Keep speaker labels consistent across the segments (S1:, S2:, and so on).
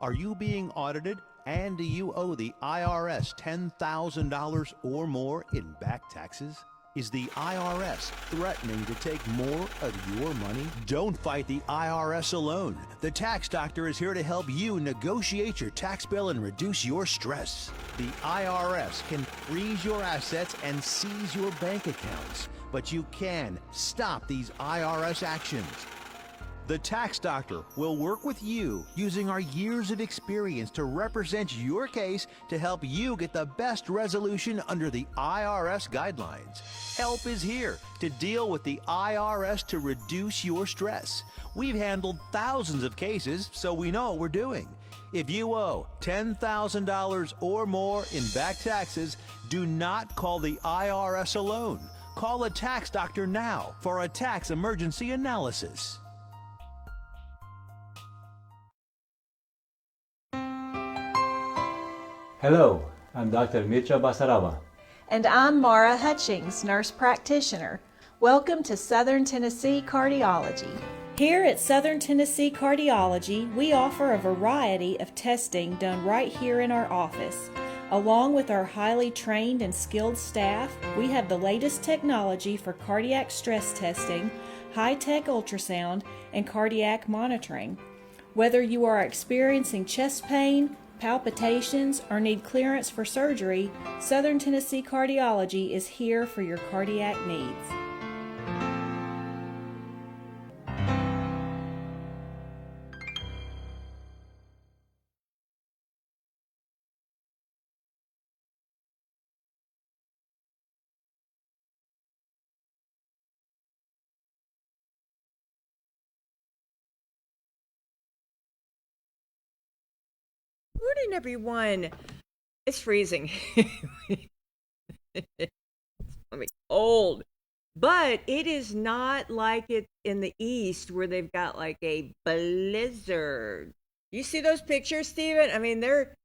S1: Are you being audited and do you owe the IRS $10,000 or more in back taxes? Is the IRS threatening to take more of your money? Don't fight the IRS alone. The Tax Doctor is here to help you negotiate your tax bill and reduce your stress. The IRS can freeze your assets and seize your bank accounts, but you can stop these IRS actions. The Tax Doctor will work with you using our years of experience to represent your case to help you get the best resolution under the IRS guidelines. Help is here to deal with the IRS to reduce your stress. We've handled thousands of cases, so we know what we're doing. If you owe $10,000 or more in back taxes, do not call the IRS alone. Call a Tax Doctor now for a tax emergency analysis.
S2: Hello, I'm Dr. Mitra Basaraba.
S3: And I'm Mara Hutchings, nurse practitioner. Welcome to Southern Tennessee Cardiology. Here at Southern Tennessee Cardiology, we offer a variety of testing done right here in our office. Along with our highly trained and skilled staff, we have the latest technology for cardiac stress testing, high-tech ultrasound, and cardiac monitoring. Whether you are experiencing chest pain, palpitations, or need clearance for surgery, Southern Tennessee Cardiology is here for your cardiac needs.
S4: Morning, everyone. It's freezing. It's cold, but it is not like it in the East where they've got like a blizzard. You see those pictures, Steven? I mean, they're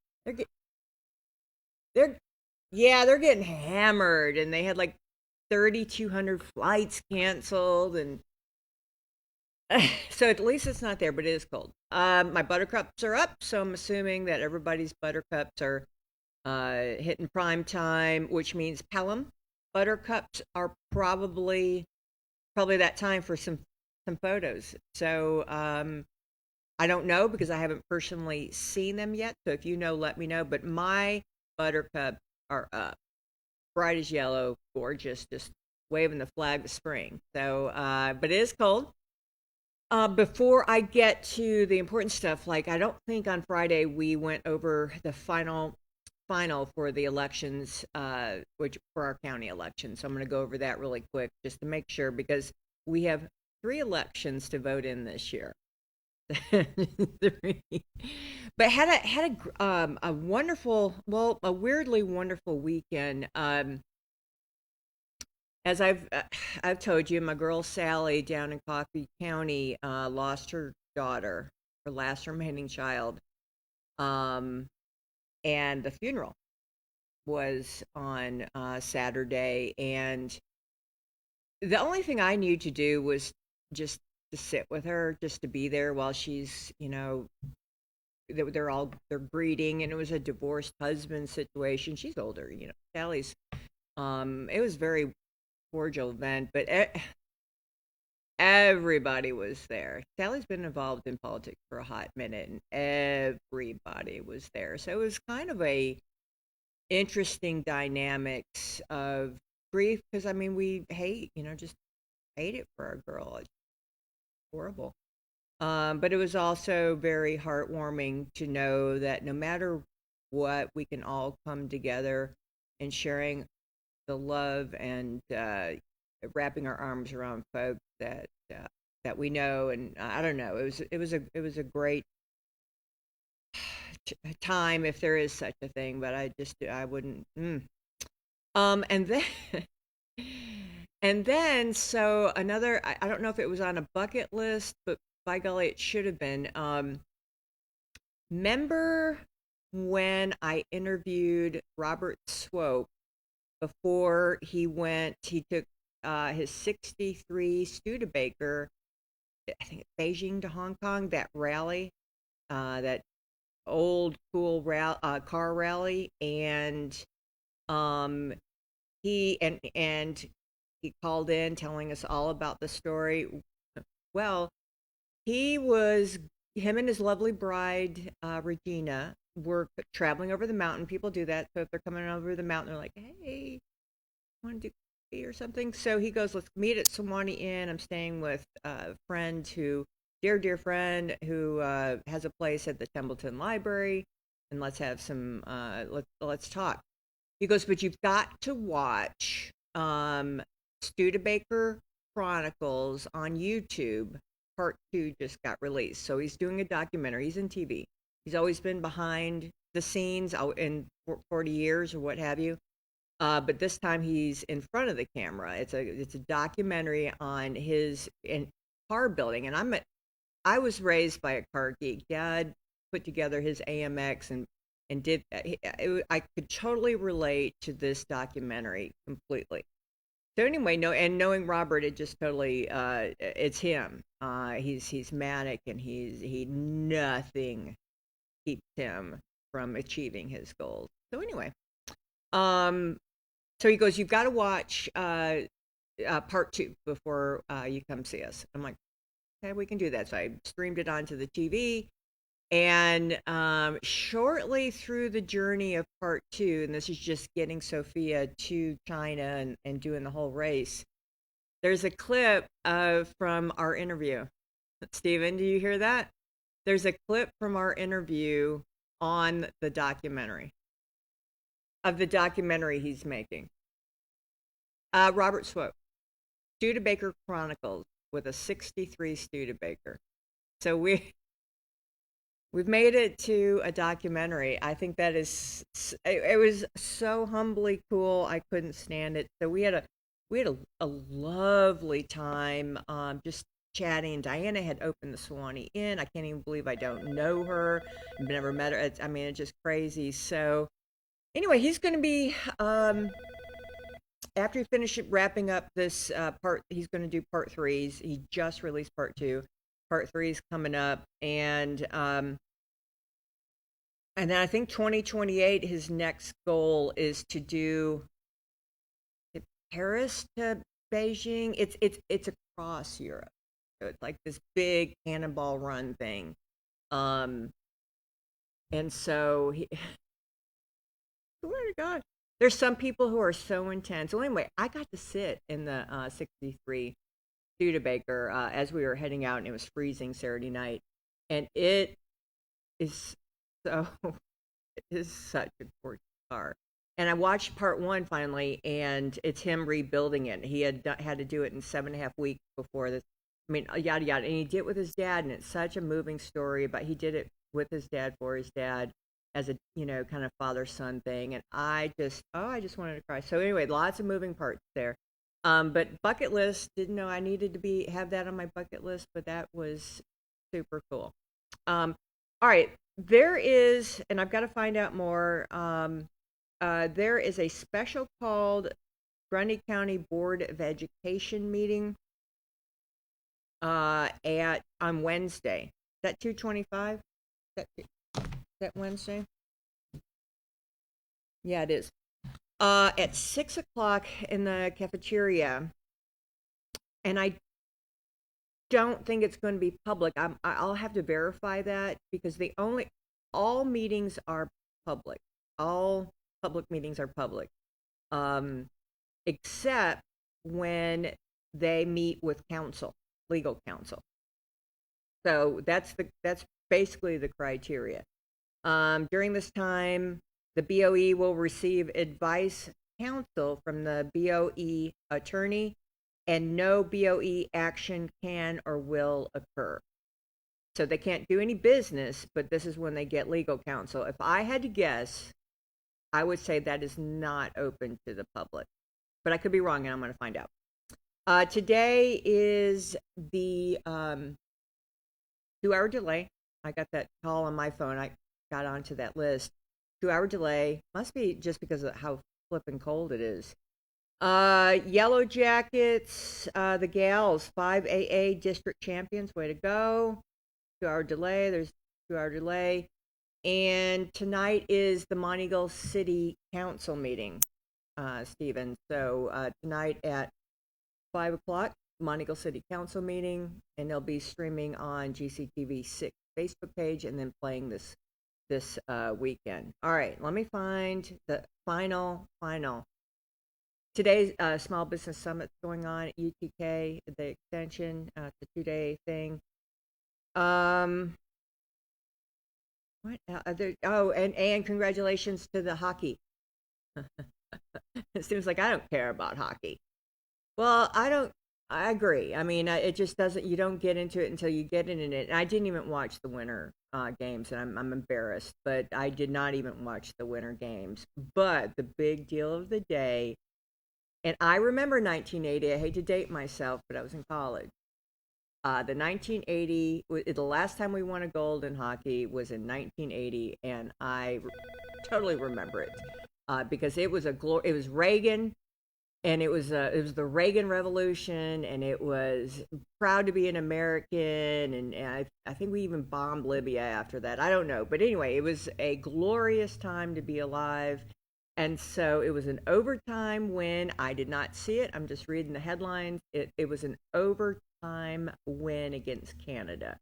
S4: they're getting hammered, and they had like 3,200 flights canceled, and so at least it's not there, but it is cold. My buttercups are up, so I'm assuming that everybody's buttercups are hitting prime time, which means Pelham buttercups are probably that time for some photos. So I don't know because I haven't personally seen them yet. So if you know, let me know. But my buttercups are up, bright as yellow, gorgeous, just waving the flag of spring. So, but it is cold. Before I get to the important stuff, like I don't think on Friday we went over the final for the elections, which for our county election. So I'm going to go over that really quick just to make sure because we have 3 elections to vote in this year. 3. But had a wonderful, a weirdly wonderful weekend. As I've told you, my girl Sally down in Coffee County lost her daughter, her last remaining child, and the funeral was on Saturday. And the only thing I knew to do was just to sit with her, just to be there while she's, they're greeting, and it was a divorced husband situation. She's older, Sally's. It was very cordial event, but everybody was there. Sally's been involved in politics for a hot minute, and everybody was there. So it was kind of a interesting dynamics of grief because we hate, just hate it for our girl. It's horrible. But it was also very heartwarming to know that no matter what, we can all come together and sharing the love and wrapping our arms around folks that we know. And I don't know, it was a great time if there is such a thing, but I wouldn't. And then so another, I don't know if it was on a bucket list, but by golly, it should have been. Remember when I interviewed Robert Swope before he took his 63 Studebaker, I think Beijing to Hong Kong, that rally that old cool car rally, and um, he called in telling us all about the story. Well, him and his lovely bride, Regina, were traveling over the mountain. People do that. So if they're coming over the mountain, they're like, hey, want to do coffee or something? So he goes, let's meet at Sewanee Inn. I'm staying with a friend dear friend, who has a place at the Templeton Library. And let's have let's talk. He goes, but you've got to watch Studebaker Chronicles on YouTube. Part 2 just got released. So he's doing a documentary. He's in TV. He's always been behind the scenes in 40 years or what have you. But this time he's in front of the camera. It's a documentary on his car building. And I was raised by a car geek. Dad put together his AMX and did. I could totally relate to this documentary completely. So anyway, knowing Robert, it just totally it's him. He's manic, and nothing keeps him from achieving his goals. So anyway, so he goes, you've got to watch part 2 before you come see us. I'm like, okay, we can do that. So I streamed it onto the TV. And shortly through the journey of part 2, and this is just getting Sophia to China and doing the whole race, there's a clip from our interview. Stephen, do you hear that? There's a clip from our interview on the documentary, of the documentary he's making. Robert Swope, Studebaker Chronicles, with a 63 Studebaker. So we've made it to a documentary. I think that it was so humbly cool. I couldn't stand it. So we had a lovely time just chatting. Diana had opened the Sewanee Inn. I can't even believe I don't know her. I've never met her. It's just crazy. So anyway, he's going to be, after he finishes wrapping up this part, he's going to do part 3. He just released part 2. Part 3 is coming up. And then I think 2028, his next goal is to do Paris to Beijing. It's across Europe. So it's like this big cannonball run thing. And so swear to God, there's some people who are so intense. Well, anyway, I got to sit in the 63 Studebaker as we were heading out, and it was freezing Saturday night. And it is such a gorgeous car. And I watched part 1 finally, and it's him rebuilding it. He had to do it in 7.5 weeks before this. Yada yada. And he did it with his dad, and it's such a moving story. But he did it with his dad, for his dad, as a kind of father-son thing. And I just wanted to cry. So anyway, lots of moving parts there. But bucket list, didn't know I needed to have that on my bucket list, but that was super cool. All right. There is, and I've got to find out more, there is a special called Grundy County Board of Education meeting on Wednesday. Is that 2/25? Is that Wednesday? Yeah, it is. At 6 o'clock in the cafeteria. And I don't think it's going to be public. I'll have to verify that, because all meetings are public. All public meetings are public, except when they meet with legal counsel. So that's basically the criteria. During this time, the BOE will receive advice counsel from the BOE attorney, and no BOE action can or will occur. So they can't do any business, but this is when they get legal counsel. If I had to guess, I would say that is not open to the public. But I could be wrong, and I'm going to find out. Today is the 2-hour delay. I got that call on my phone. I got onto that list. 2-hour delay. Must be just because of how flipping cold it is. Yellow Jackets, the gals, 5AA district champions, way to go. 2-hour delay, there's 2-hour delay. And tonight is the Monteagle City Council meeting, Stephen. So tonight at 5 o'clock, Monteagle City Council meeting, and they'll be streaming on GCTV 6 Facebook page and then playing this weekend. All right, let me find the final. Today's Small Business Summit going on at UTK, the extension, it's a 2-day thing. What? And congratulations to the hockey. It seems like I don't care about hockey. Well, I agree. I mean, it just doesn't. You don't get into it until you get in it. And I didn't even watch the winter games, and I'm embarrassed, but I did not even watch the winter games. But the big deal of the day, and I remember 1980. I hate to date myself, but I was in college. The 1980, the last time we won a gold in hockey was in 1980, and I totally remember it because it was it was Reagan. And it was the Reagan Revolution, and it was proud to be an American, and I think we even bombed Libya after that. I don't know, but anyway, it was a glorious time to be alive, and so it was an overtime win. I did not see it. I'm just reading the headlines. It was an overtime win against Canada.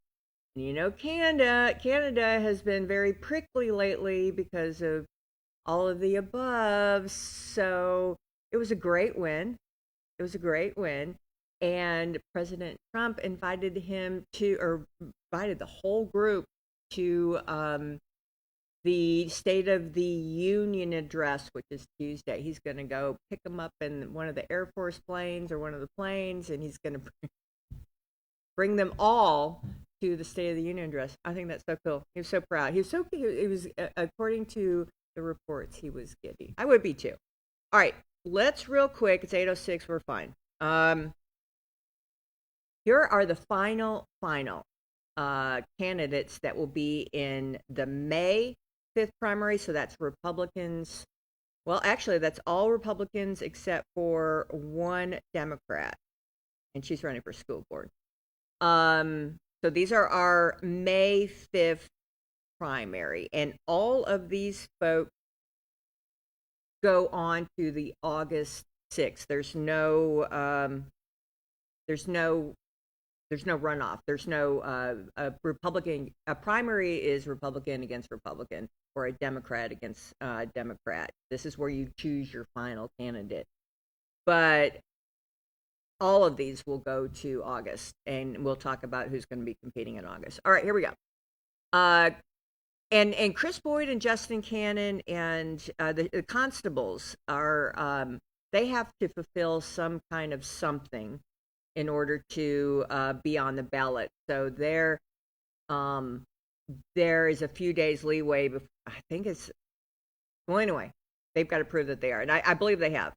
S4: And you know, Canada has been very prickly lately because of all of the above, so it was a great win. And President Trump invited the whole group to the State of the Union address, which is Tuesday. He's going to go pick them up in one of the Air Force planes or one of the planes, and he's going to bring them all to the State of the Union address. I think that's so cool. He was so proud. He was according to the reports, he was giddy. I would be too. All right. Let's real quick. It's 8:06. We're fine. Here are the final candidates that will be in the May 5th primary. So that's Republicans. Well, actually, that's all Republicans except for one Democrat, and she's running for school board. So these are our May 5th primary, and all of these folks go on to the August 6th. There's no runoff. There's no a primary is Republican against Republican or a Democrat against Democrat. This is where you choose your final candidate. But all of these will go to August, and we'll talk about who's going to be competing in August. All right, here we go. And Chris Boyd and Justin Cannon and the constables are they have to fulfill some kind of something in order to be on the ballot. So there is a few days leeway. I think it's well. Anyway, they've got to prove that they are, and I believe they have.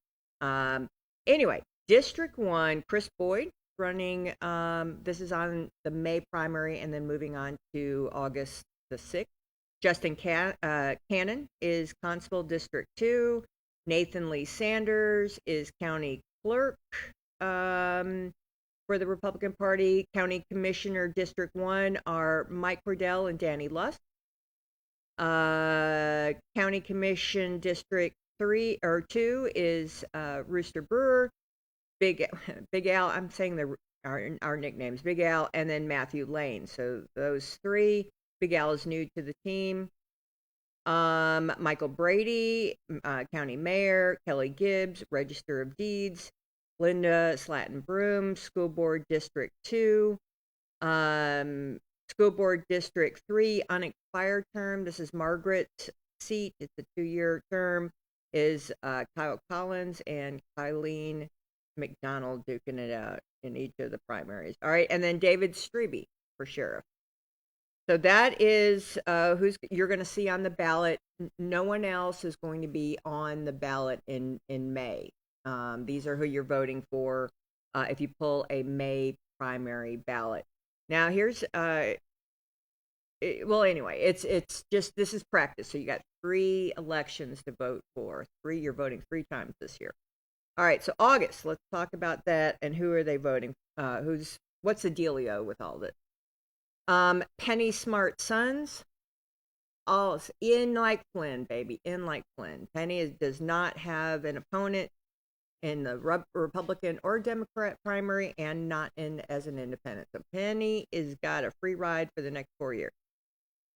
S4: Anyway, District 1, Chris Boyd running. This is on the May primary, and then moving on to August the 6th. Justin Cannon is Constable District 2. Nathan Lee Sanders is County Clerk for the Republican Party. County Commissioner District 1 are Mike Cordell and Danny Lusk. County Commission District 2 is Rooster Brewer. Big Al, I'm saying our nicknames, Big Al, and then Matthew Lane. So those three. Big Al is new to the team. Michael Brady, County Mayor. Kelly Gibbs, Register of Deeds. Linda Slatton Broom, School Board District 2. School Board District 3, unexpired term. This is Margaret's seat. It's a 2-year term. Is Kyle Collins and Kylene McDonald duking it out in each of the primaries. All right, and then David Strebe for sheriff. So that is who's you're going to see on the ballot. No one else is going to be on the ballot in May. These are who you're voting for if you pull a May primary ballot. Now here's anyway, it's just this is practice. So you got 3 elections to vote for. You're voting 3 times this year. All right, so August. Let's talk about that and who are they voting? What's the dealio with all this? Penny Smart Sons, all in like Flynn, baby, in like Flynn. Does not have an opponent in the Republican or Democrat primary, and not in as an independent. So Penny is got a free ride for the next 4 years.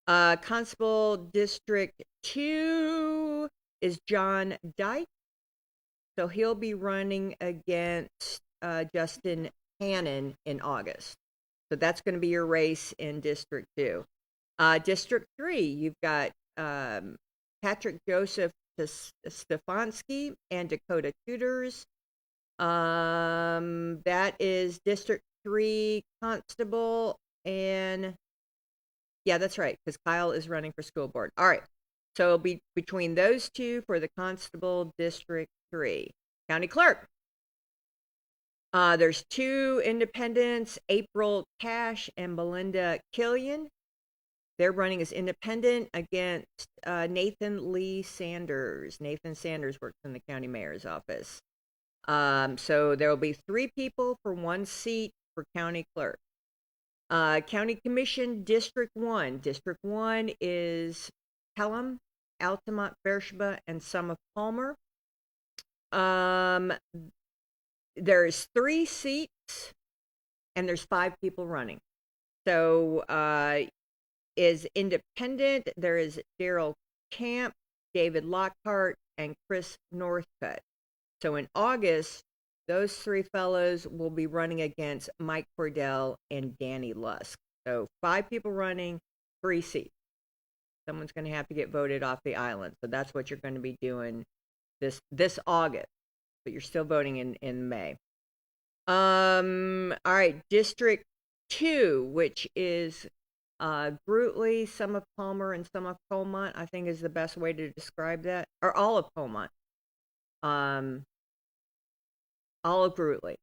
S4: Constable District 2 is John Dyke. So he'll be running against Justin Hannon in August. So that's going to be your race in District 2. District 3, you've got Patrick Joseph Stefanski and Dakota Tutors. That is District 3 Constable. And yeah, that's right, because Kyle is running for school board. All right. So it'll be between those two for the Constable District 3. County Clerk. There's 2 independents, April Cash and Belinda Killian. They're running as independent against Nathan Lee Sanders. Nathan Sanders works in the county mayor's office. So there will be 3 people for 1 seat for county clerk. County Commission District 1. District 1 is Pelham, Altamont, Beersheba, and Summit Palmer. There's 3 seats, and there's 5 people running. So is independent, there is Daryl Camp, David Lockhart, and Chris Northcutt. So in August, those 3 fellows will be running against Mike Cordell and Danny Lusk. So 5 people running, 3 seats. Someone's going to have to get voted off the island. So that's what you're going to be doing this August. But you're still voting in May. All right, District 2, which is Grutley, some of Palmer, and some of Colmont, I think is the best way to describe that. Or all of Colmont. All of Grutley.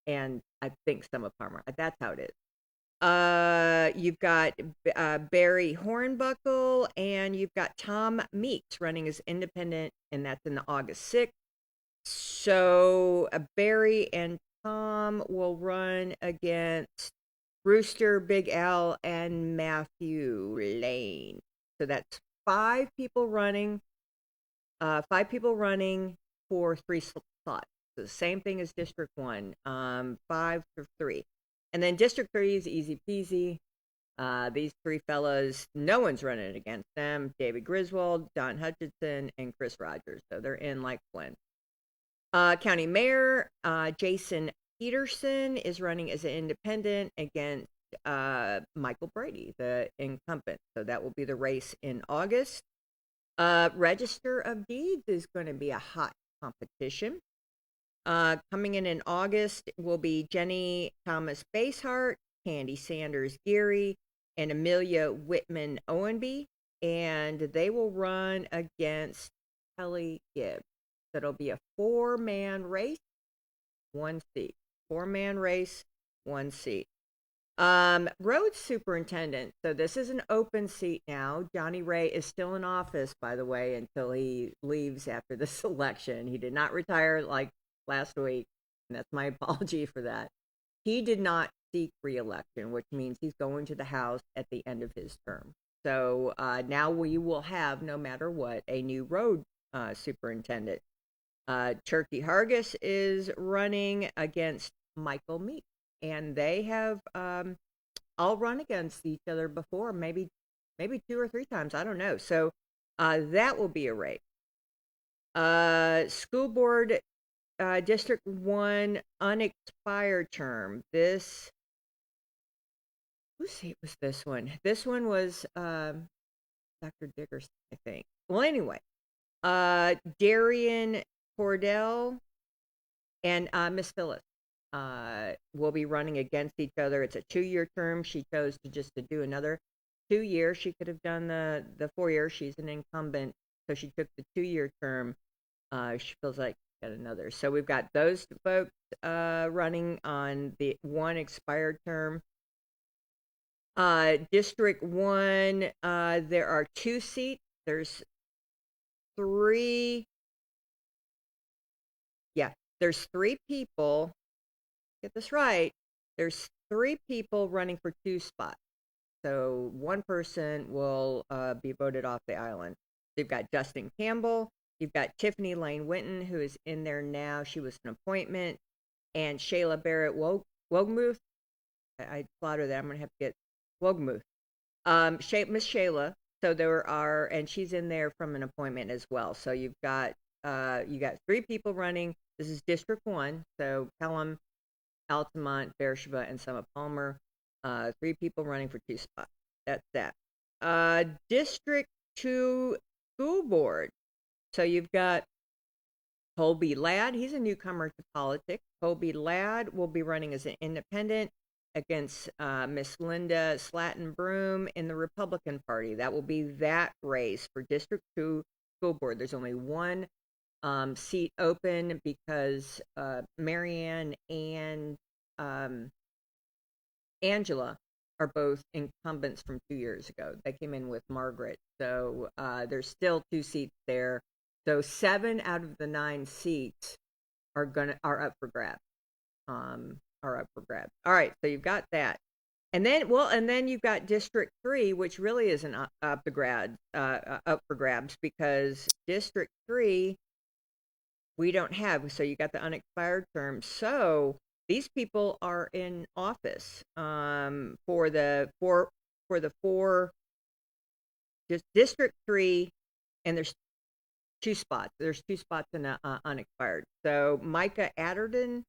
S4: And I think some of Palmer. That's how it is. You've got Barry Hornbuckle, and you've got Tom Meeks running as independent, and that's in the August 6th. So Barry and Tom will run against Rooster, Big Al, and Matthew Lane. So that's 5 people running. 5 people running for 3 slots. So the same thing as District 1. 5 for 3. And then District 3 is easy peasy. These 3 fellas, no one's running against them. David Griswold, Don Hutchinson, and Chris Rogers. So they're in like Flint. County Mayor Jason Peterson is running as an independent against Michael Brady, the incumbent. So that will be the race in August. Register of Deeds is going to be a hot competition. Coming in August will be Jenny Thomas Basehart, Candy Sanders Geary, and Amelia Whitman Owenby. And they will run against Kelly Gibbs. So it'll be a 4-man race, 1 seat. 4-man race, 1 seat. Road superintendent. So this is an open seat now. Johnny Ray is still in office, by the way, until he leaves after this election. He did not retire like last week, and that's my apology for that. He did not seek re-election, which means he's going to the House at the end of his term. So now we will have, no matter what, a new road superintendent. Turkey Hargis is running against Michael Meek, and they have all run against each other before, maybe 2 or 3 times, I don't know. So that will be a race. School Board District 1 unexpired term. Whose seat was this one? This one was Dr. Dickerson, I think. Well, anyway, Darian Cordell and Miss Phyllis will be running against each other. It's a 2-year term. She chose to do another 2 years. She could have done the 4 years. She's an incumbent, so she took the 2-year term. She feels like she got another. So we've got those folks running on the 1 expired term. District 1, there are 2 seats. There's 3. Yeah, there's 3 people. Get this right. There's 3 people running for 2 spots. So one person will be voted off the island. You've got Justin Campbell. You've got Tiffany Lane Winton, who is in there now. She was an appointment. And Shayla Barrett Wogmuth. I slaughter that. I'm going to have to get Wogmuth. Miss Shayla. So there are, and she's in there from an appointment as well. So you got 3 people running. This is District 1. So Pelham, Altamont, Beersheba, and Summit Palmer. 3 people running for 2 spots. That's that. District 2 School Board. So you've got Colby Ladd. He's a newcomer to politics. Colby Ladd will be running as an independent against Miss Linda Slatton Broom in the Republican Party. That will be that race for District 2 School Board. There's only one seat open because Marianne and Angela are both incumbents from 2 years ago. They came in with Margaret. So there's still 2 seats there. So 7 out of the 9 seats are up for grabs. All right, so you've got that. And then you've got District 3, which really isn't up for grabs because District 3 we don't have. So you got the unexpired term. So these people are in office for the 4 District 3, and there's 2 spots. There's 2 spots in unexpired. So Micah Atherton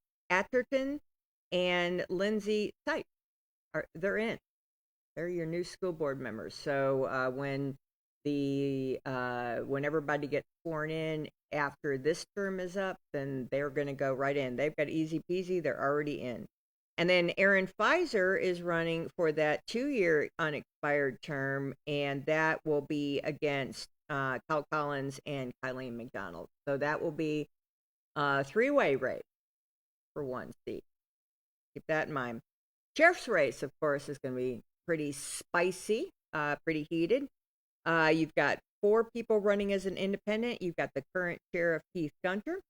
S4: and Lindsay Sipe they're in. They're your new school board members. So when everybody gets sworn in after this term is up, then they're going to go right in. They've got easy peasy. They're already in. And then Aaron Pfizer is running for that 2-year unexpired term, and that will be against Cal Collins and Kylene McDonald. So that will be a 3-way race for 1 seat. Keep that in mind. Sheriff's race, of course, is going to be pretty spicy, pretty heated. You've got 4 people running as an independent. You've got the current sheriff, Keith Gunter.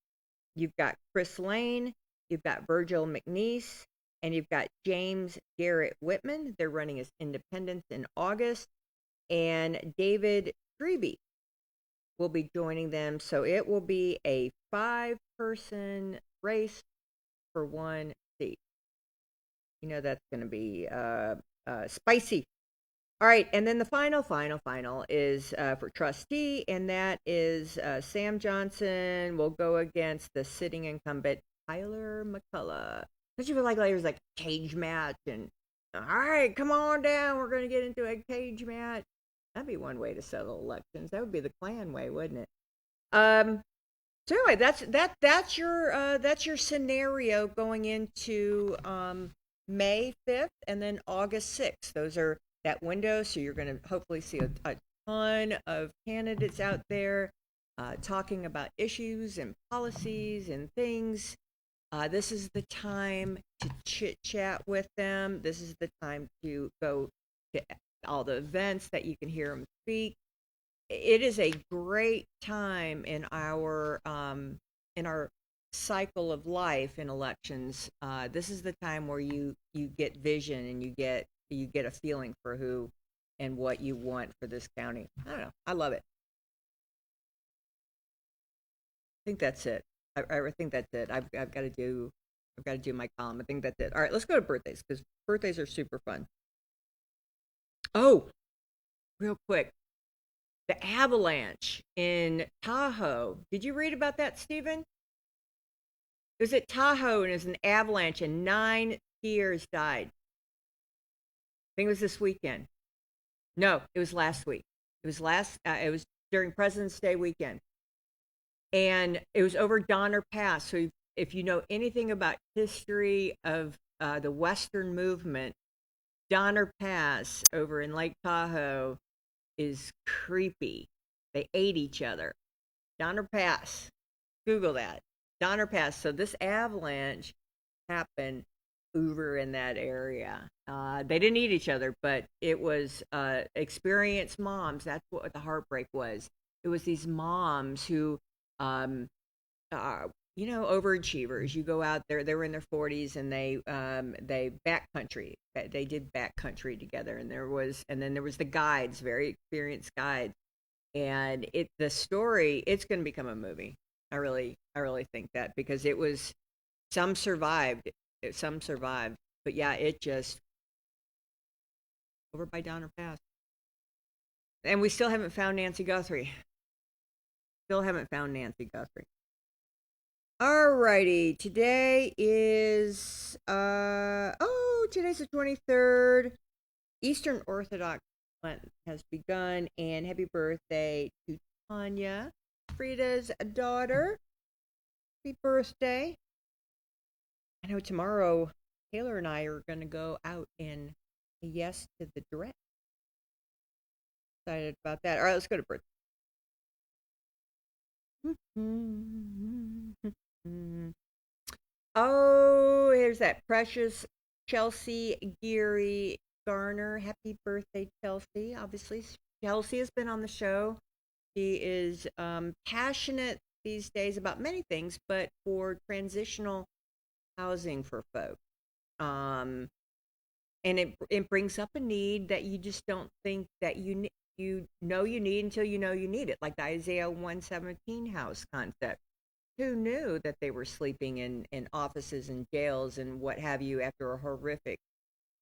S4: You've got Chris Lane. You've got Virgil McNeese. And you've got James Garrett Whitman. They're running as independents in August. And David Strebe will be joining them. So it will be a 5-person race for 1 seat. You know that's going to be spicy. All right, and then the final is for trustee, and that is Sam Johnson will go against the sitting incumbent Tyler McCullough. Don't you feel like there's like a cage match? And all right, come on down. We're going to get into a cage match. That'd be one way to settle elections. That would be the Klan way, wouldn't it? So anyway, that's your scenario going into May 5th and then August 6th. Those are that window. So you're going to hopefully see a ton of candidates out there talking about issues and policies and things. This is the time to chit chat with them. This is the time to go to all the events that you can hear them speak. It is a great time in our cycle of life in elections. This is the time where you get vision and you get a feeling for who and what you want for this county. I don't know. I love it. I think that's it. I think that's it. I've got to do my column. I think that's it. All right, let's go to birthdays because birthdays are super fun. Oh, real quick. The avalanche in Tahoe. Did you read about that, Stephen? It was at Tahoe and it was an avalanche and 9 skiers died. I think it was this weekend. No, it was last week. It was during President's Day weekend. And it was over Donner Pass. So if you know anything about history of the Western movement, Donner Pass over in Lake Tahoe is creepy. They ate each other. Donner Pass. Google that. Donner Pass. So this avalanche happened over in that area. They didn't eat each other, but it was experienced moms. That's what the heartbreak was. It was these moms who overachievers. You go out there, they were in their 40s and they backcountry. They did backcountry together, and then there was the guides, very experienced guides. And the story, it's going to become a movie. I really think that, because it was, some survived, but yeah, it just over by Donner Pass. And we still haven't found Nancy Guthrie. Alrighty, today is today's the 23rd. Eastern Orthodox Lent has begun, and happy birthday to Tanya, Frida's daughter. Happy birthday. I know tomorrow Taylor and I are going to go out and say yes to the direct. Excited about that. All right, let's go to birthday. Oh, here's that precious Chelsea Geary Garner. Happy birthday, Chelsea. Obviously, Chelsea has been on the show. She is passionate these days about many things, but for transitional housing for folks. And it brings up a need that you just don't think that you need until you know you need it, like the Isaiah 117 house concept. Who knew that they were sleeping in offices and jails and what have you after a horrific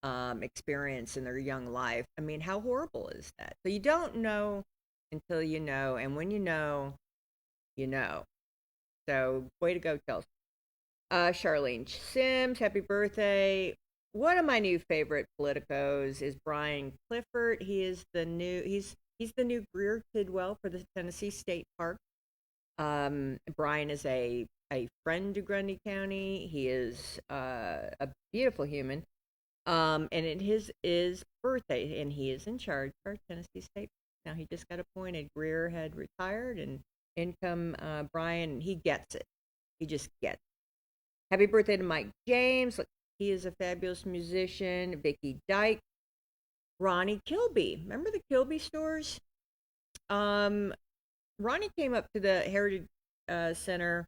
S4: experience in their young life? I mean, how horrible is that? So you don't know until you know, and when you know, you know. So way to go, Chelsea. Charlene Sims, happy birthday. One of my new favorite politicos is Brian Clifford. He's the new Greer Tidwell for the Tennessee State Park. Brian is a friend to Grundy County. He is a beautiful human. And it is birthday, and he is in charge of our Tennessee State. Now, he just got appointed. Greer had retired, and in come Brian. He gets it. He just gets it. Happy birthday to Mike James. He is a fabulous musician. Vicky Dyke. Ronnie Kilby. Remember the Kilby stores? Ronnie came up to the Heritage Center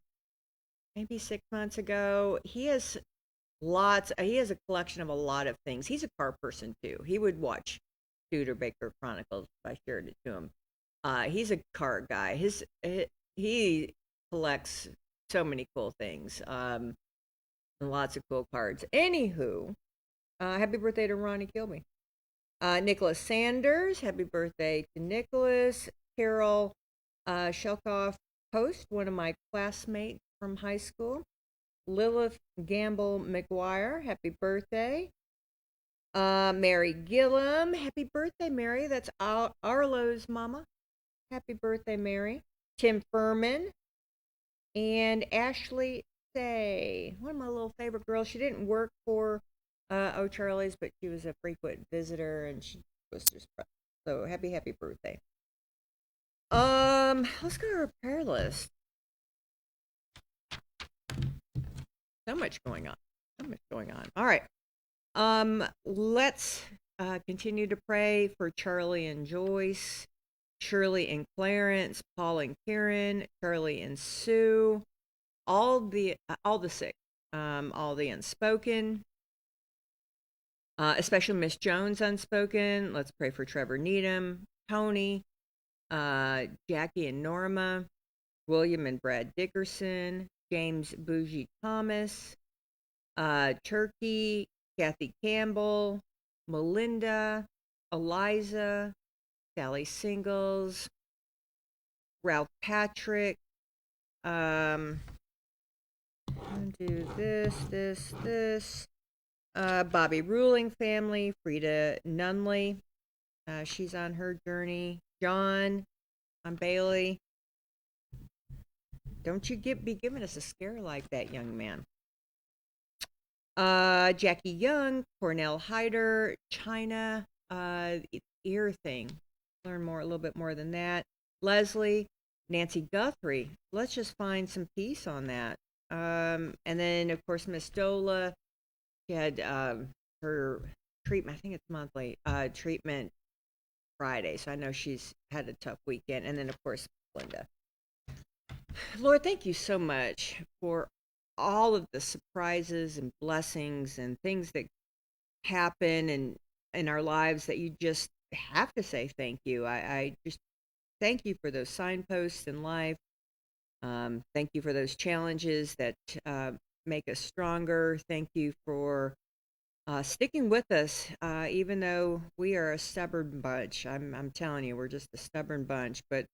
S4: maybe 6 months ago. He has a collection of a lot of things. He's a car person too. He would watch Studebaker Chronicles if I shared it to him. He's a car guy. He collects so many cool things. And lots of cool cards. Anywho, happy birthday to Ronnie Kilby. Nicholas Sanders, happy birthday to Nicholas. Carol Shelkoff Post, one of my classmates from high school. Lilith Gamble McGuire, happy birthday. Mary Gillum, happy birthday, Mary. That's Arlo's mama. Happy birthday, Mary. Tim Furman and Ashley Say, one of my little favorite girls. She didn't work for O'Charlie's, but she was a frequent visitor, and she was just so happy birthday. Let's go to our prayer list. So much going on. All right. Let's continue to pray for Charlie and Joyce, Shirley and Clarence, Paul and Karen, Charlie and Sue, all the sick, all the unspoken, especially Miss Jones unspoken. Let's pray for Trevor Needham, Tony, Jackie and Norma, William and Brad Dickerson, James Bougie Thomas, Turkey, Kathy Campbell, Melinda, Eliza, Sally Singles, Ralph Patrick, do this. Bobby Ruling family, Frida Nunley, she's on her journey. John, Bailey. Don't you be giving us a scare like that, young man. Jackie Young, Cornell Hyder, China, ear thing. Learn a little bit more than that. Leslie, Nancy Guthrie. Let's just find some peace on that. And then, of course, Miss Dola. She had her treatment, I think it's monthly, treatment Friday. So I know she's had a tough weekend. And then, of course, Linda. Lord, thank you so much for all of the surprises and blessings and things that happen in our lives that you just have to say thank you. I just thank you for those signposts in life. Thank you for those challenges that make us stronger. Thank you for sticking with us, even though we are a stubborn bunch. I'm telling you, we're just a stubborn bunch. But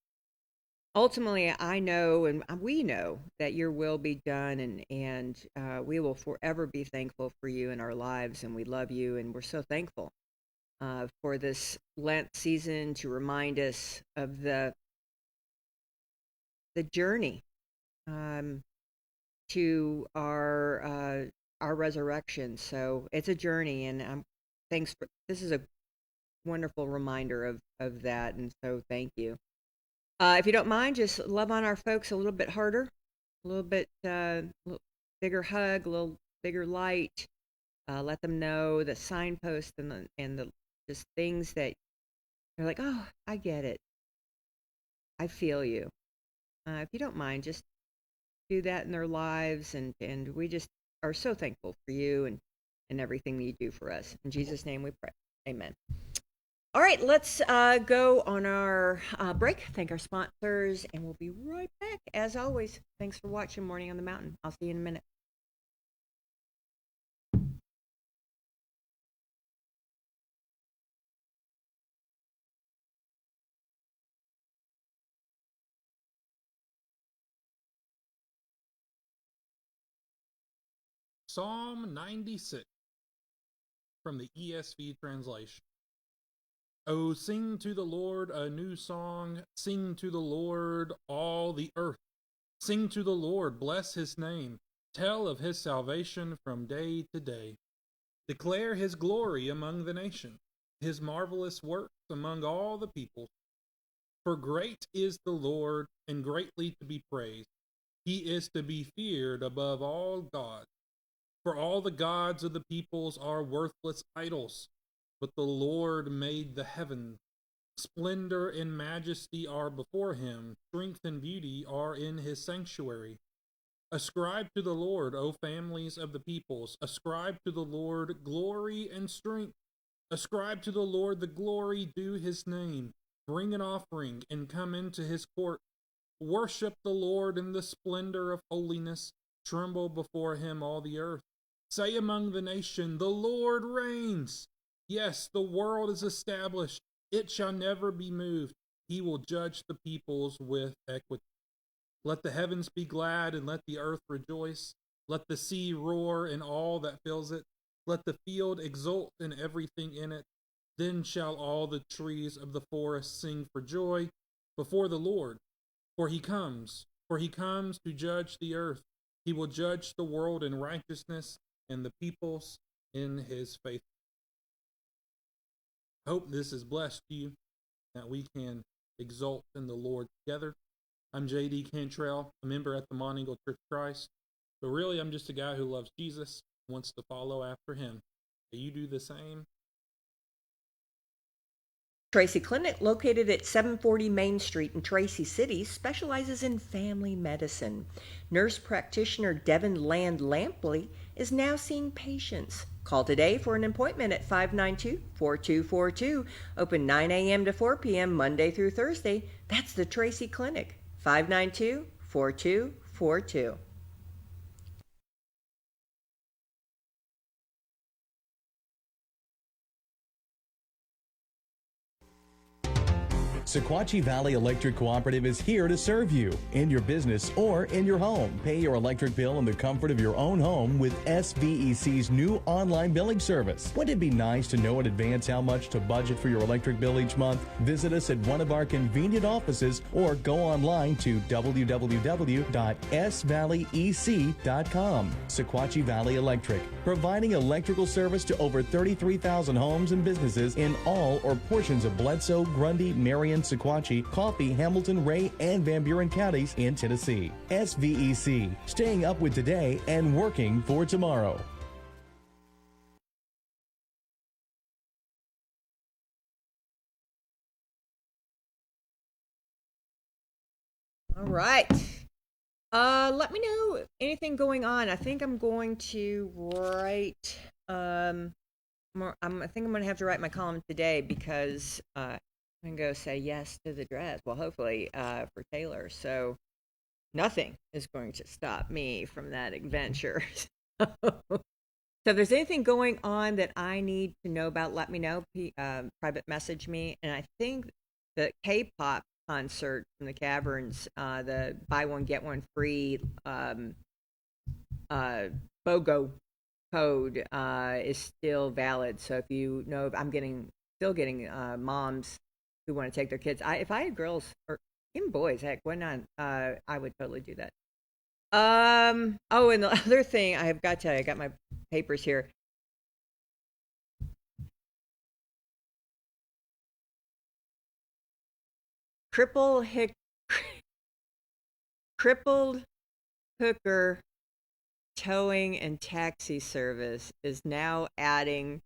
S4: ultimately, I know and we know that your will be done, and we will forever be thankful for you in our lives, and we love you, and we're so thankful for this Lent season to remind us of the journey um, to our resurrection. So it's a journey, and thanks for this is a wonderful reminder of that, and so thank you. If you don't mind, just love on our folks a little bit harder, a little bit little bigger hug, a little bigger light. Let them know the signpost and the just things that they're like, oh, I get it, I feel you. If you don't mind, just do that in their lives, and we just are so thankful for you and everything that you do for us. In Jesus' name we pray. Amen. All right, let's go on our break. Thank our sponsors, and we'll be right back. As always, thanks for watching Morning on the Mountain. I'll see you in a minute.
S5: Psalm 96 from the ESV translation. Oh, sing to the Lord a new song. Sing to the Lord, all the earth. Sing to the Lord, bless his name. Tell of his salvation from day to day. Declare his glory among the nations, his marvelous works among all the peoples. For great is the Lord, and greatly to be praised. He is to be feared above all gods. For all the gods of the peoples are worthless idols, but the Lord made the heavens. Splendor and majesty are before him, strength and beauty are in his sanctuary. Ascribe to the Lord, O families of the peoples. Ascribe to the Lord glory and strength. Ascribe to the Lord the glory due his name. Bring an offering and come into his court. Worship the Lord in the splendor of holiness. Tremble before him, all the earth. Say among the nation, the Lord reigns. Yes, the world is established. It shall never be moved. He will judge the peoples with equity. Let the heavens be glad and let the earth rejoice. Let the sea roar and all that fills it. Let the field exult and everything in it. Then shall all the trees of the forest sing for joy before the Lord. For he comes to judge the earth. He will judge the world in righteousness and the peoples in his faith. Hope this is blessed you, that we can exult in the Lord together. I'm J.D. Cantrell, a member at the Mont Eagle Church of Christ. But really, I'm just a guy who loves Jesus, wants to follow after him. Do you do the same?
S4: Tracy Clinic, located at 740 Main Street in Tracy City, specializes in family medicine. Nurse practitioner Devin Land Lampley is now seeing patients. Call today for an appointment at 592-4242. Open 9 a.m. to 4 p.m. Monday through Thursday. That's the Tracy Clinic, 592-4242.
S6: Sequatchie Valley Electric Cooperative is here to serve you in your business or in your home. Pay your electric bill in the comfort of your own home with SVEC's new online billing service. Wouldn't it be nice to know in advance how much to budget for your electric bill each month? Visit us at one of our convenient offices or go online to www.svalleyec.com. Sequatchie Valley Electric, providing electrical service to over 33,000 homes and businesses in all or portions of Bledsoe, Grundy, Marion, Sequatchie, Coffee, Hamilton, Ray, and Van Buren counties in Tennessee. SVEC, staying up with today and working for tomorrow.
S4: All right. Let me know anything going on. I think I'm going to write. I think I'm going to have to write my column today because I'm going to go say yes to the dress. Well, hopefully for Taylor. So nothing is going to stop me from that adventure. So if there's anything going on that I need to know about, let me know. Private message me. And I think the K-pop concert from the Caverns, the buy one get one free BOGO code is still valid. So if you know, I'm still getting moms who want to take their kids. If I had girls or even boys, heck, why not? I would totally do that. Oh, and the other thing I have got to tell you, I got my papers here. Crippled Hooker Towing and Taxi Service is now adding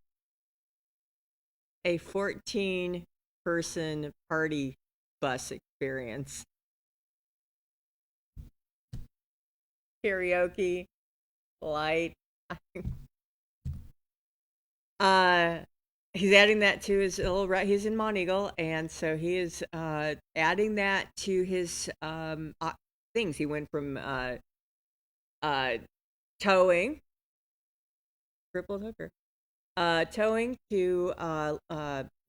S4: a 14-person party bus experience. Karaoke, light. He's adding that to his little. He's in Monteagle, and so he is adding that to his things. He went from towing, crippled hooker, towing to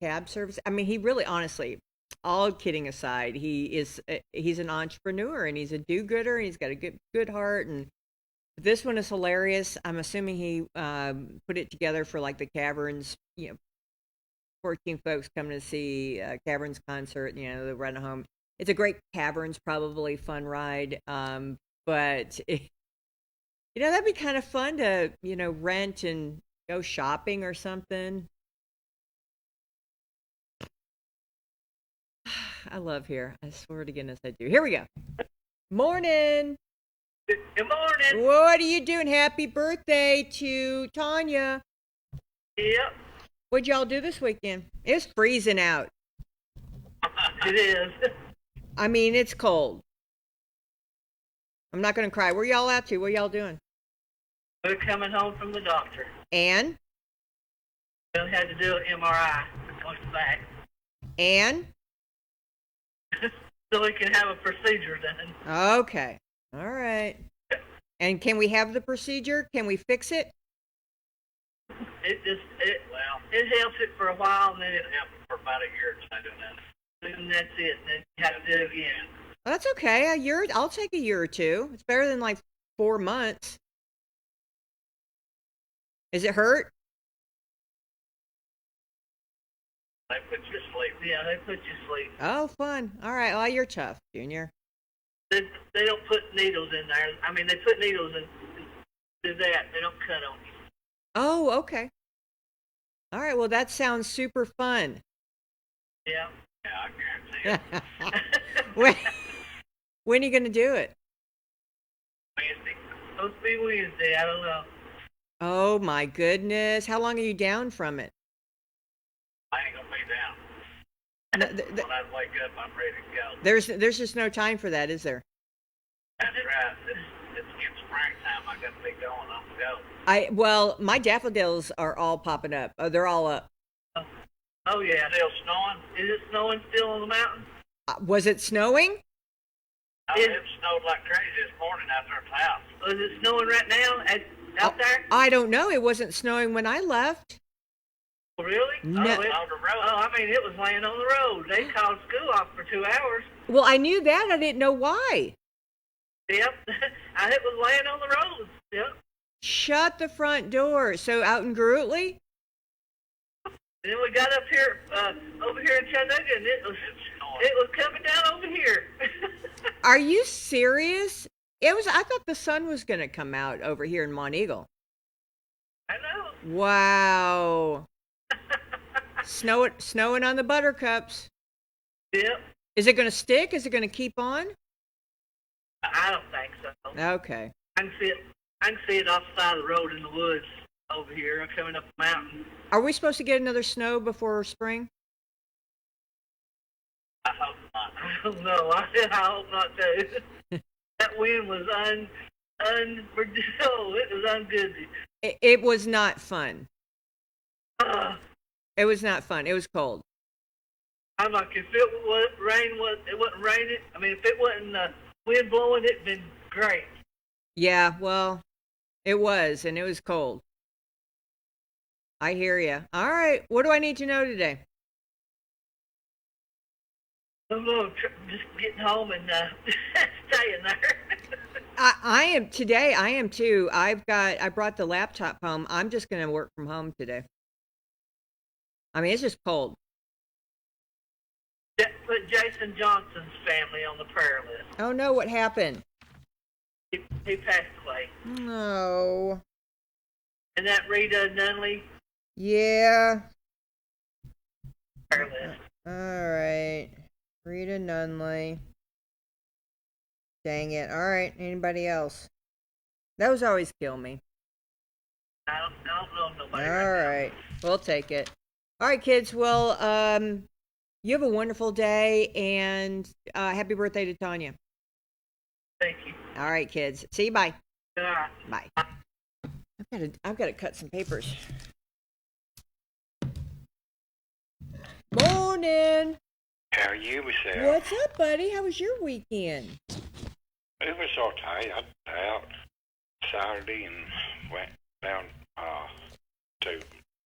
S4: cab service. I mean, he really, honestly, all kidding aside, he's an entrepreneur and he's a do-gooder. And he's got a good heart, and this one is hilarious. I'm assuming he put it together for like the Caverns, 14 folks coming to see a Caverns concert, they run home. It's a great Caverns, probably fun ride. But that'd be kind of fun to, rent and go shopping or something. I love here. I swear to goodness I do. Here we go. Morning.
S7: Good morning.
S4: What are you doing? Happy birthday to Tanya.
S7: Yep.
S4: What'd y'all do this weekend? It's freezing out.
S7: It is.
S4: I mean, it's cold. I'm not going to cry. Where y'all at to? What y'all doing?
S7: We're coming home from the doctor.
S4: And?
S7: We had to do an MRI on the back.
S4: And?
S7: So we can have a procedure done.
S4: Okay. All right. And can we have the procedure? Can we fix it?
S7: It helps it for a while, and then it helps for about a year. And that's it. And then you have to do it again.
S4: Well, that's okay. A year. I'll take a year or two. It's better than like 4 months. Is it hurt?
S7: They put you to sleep. Yeah, they put you to sleep.
S4: Oh, fun. All right. Well, you're tough, Junior.
S7: They don't put needles in there. I mean, they put needles in. Do that. They don't cut on you.
S4: Oh, okay. All right. Well, that sounds super fun.
S7: Yeah. Yeah, I guarantee
S4: when are you going to do it?
S7: Wednesday. Supposed to be Wednesday. I don't know.
S4: Oh, my goodness. How long are you down from it?
S7: I ain't going to be down. When I wake up, I'm ready to go.
S4: There's just no time for that, is there?
S7: That's right. It's in springtime. I got to be going. I'm go.
S4: Well, my daffodils are all popping up. Oh, they're all up.
S7: Oh, yeah. Still snowing? Is it snowing still on the mountain?
S4: Was it snowing?
S7: Oh, it snowed like crazy this morning out there at the house. Was it snowing right now out there?
S4: I don't know. It wasn't snowing when I left.
S7: Really?
S4: No.
S7: Oh, on the road. Oh, I mean, it was laying on the road. They called school off for 2 hours.
S4: Well, I knew that. I didn't know why.
S7: Yep. It was laying on the road. Yep.
S4: Shut the front door. So out in Grutley?
S7: And then we got up here, over here in Chattanooga, and it was coming down over here.
S4: Are you serious? I thought the sun was going to come out over here in Monteagle.
S7: I know.
S4: Wow. Snowing on the buttercups.
S7: Yep.
S4: Is it going to stick? Is it going to keep on?
S7: I don't think so.
S4: Okay.
S7: I can see it off the side of the road in the woods over here, coming up the mountain.
S4: Are we supposed to get another snow before spring?
S7: I hope not. I don't know. I hope not too. That wind was it was ungood.
S4: It was not fun.
S7: Uh,
S4: It was not fun. It was cold.
S7: I'm like, if it was it wasn't raining. I mean, if it wasn't wind blowing, it'd been great.
S4: Yeah, well, it was, and it was cold. I hear you. All right, what do I need to know today?
S7: Just getting home and staying there.
S4: I am today. I am too. I brought the laptop home. I'm just going to work from home today. I mean, it's just cold.
S7: Put Jason Johnson's family on the prayer list.
S4: Oh no, what happened?
S7: He passed away.
S4: No.
S7: And that Rita Nunley
S4: Yeah.
S7: prayer list.
S4: All right. Rita Nunley. Dang it. All right. Anybody else? Those always kill me.
S7: I don't know nobody.
S4: All
S7: right now.
S4: right. We'll take it. All right, kids. Well, you have a wonderful day, and happy birthday to Tanya.
S7: Thank you.
S4: All right, kids. See you. Bye.
S7: All right.
S4: Bye. I've got to cut some papers. Morning.
S8: How are you, Michelle?
S4: What's up, buddy? How was your weekend?
S8: It was okay. I was out Saturday and went down to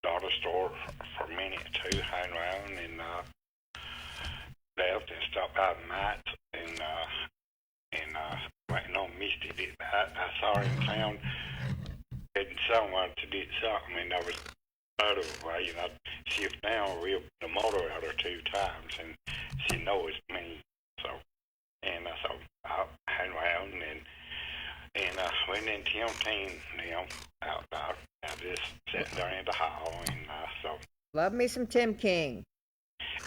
S8: dollar store for a minute or two, hang around, and left and stopped by Mike's and waiting on Misty to get back. I saw her in town heading somewhere to do something, and I was out of the way, and I shipped down the motor out her 2 times, and she knows me, so, and so I hang around and went in Tim now, out there. I just sat there in the hall, and so.
S4: Love me some Tim King.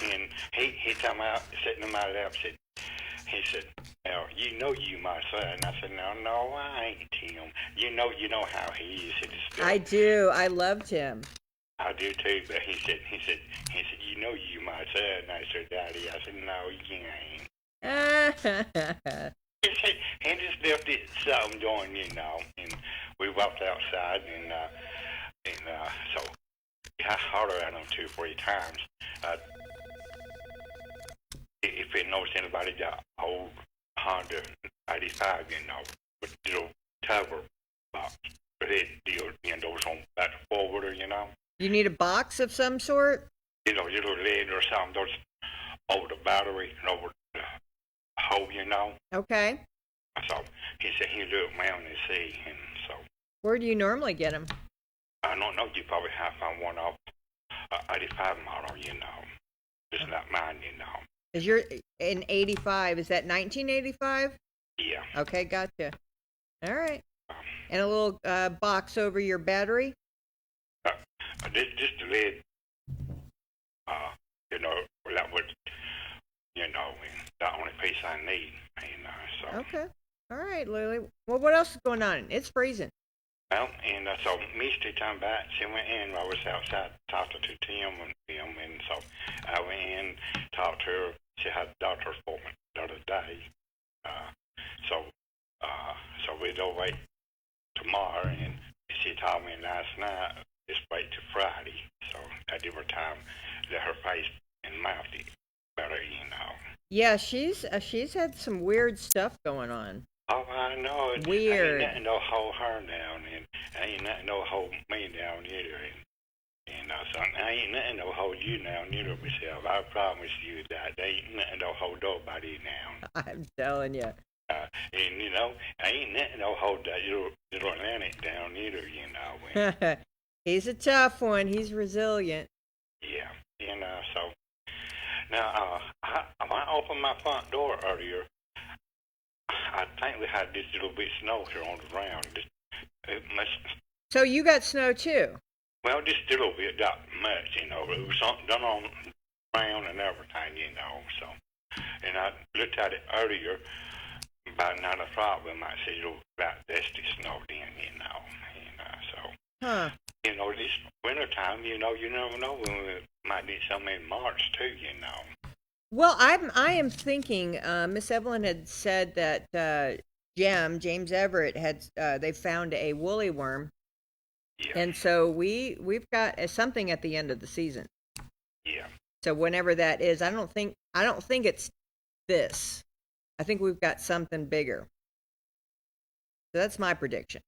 S8: And he come out, sitting in my lap, he said, "Now, you know you my son." I said, No, I ain't Tim. You know how he is. He just,
S4: I do. I loved him.
S8: I do too, but he said, "You know you my son." I said, "Daddy." I said, "No, you ain't." He just left it something going, and we walked outside, and so I hollered at him 2 or 3 times. If you notice anybody got old Honda 85, with little cover box, but it those on back forward,
S4: You need a box of some sort?
S8: little lid or something, those over the battery and over the hole,
S4: Okay.
S8: So he said he looked around and see, and so
S4: Where do you normally get them?
S8: I don't know. You probably have found one off 85 model, just not mine,
S4: Is you're in 85? Is that 1985?
S8: Yeah.
S4: Okay, gotcha. All right. And a little box over your battery?
S8: Just the lid. That would, and the only piece I need, so.
S4: Okay. All right, Lily. Well, what else is going on? It's freezing.
S8: Well, and so Misty come back. She went in. I was outside talking to Tim and him, and so I went in, talked to her. She had a doctor's appointment the other day. So we'd go wait tomorrow, and she told me last night, just wait till Friday. So I give her time, let her face and mouth it better,
S4: Yeah, she's had some weird stuff going on.
S8: Oh, I know.
S4: Weird.
S8: Ain't nothing to hold her down, and ain't nothing to hold me down either. And so ain't nothing to hold you down either, Michelle. I promise you that. There ain't nothing to hold nobody down.
S4: I'm telling you.
S8: And, ain't nothing to hold that little Atlantic down either, And,
S4: He's a tough one. He's resilient.
S8: yeah, so. Now, when I opened my front door earlier, I think we had this little bit of snow here on the ground.
S4: So you got snow too?
S8: Well, just a little bit, not much, It was something done on the ground and everything, So, and I looked at it earlier, about 9 o'clock, we might see a little black dusty snow then, So,
S4: Huh.
S8: This wintertime, you never know when we might get some in March too, Well,
S4: I am thinking. Miss Evelyn had said that James Everett, had they found a woolly worm,
S8: Yeah.
S4: and so we've got something at the end of the season.
S8: Yeah.
S4: So whenever that is, I don't think it's this. I think we've got something bigger. So that's my prediction.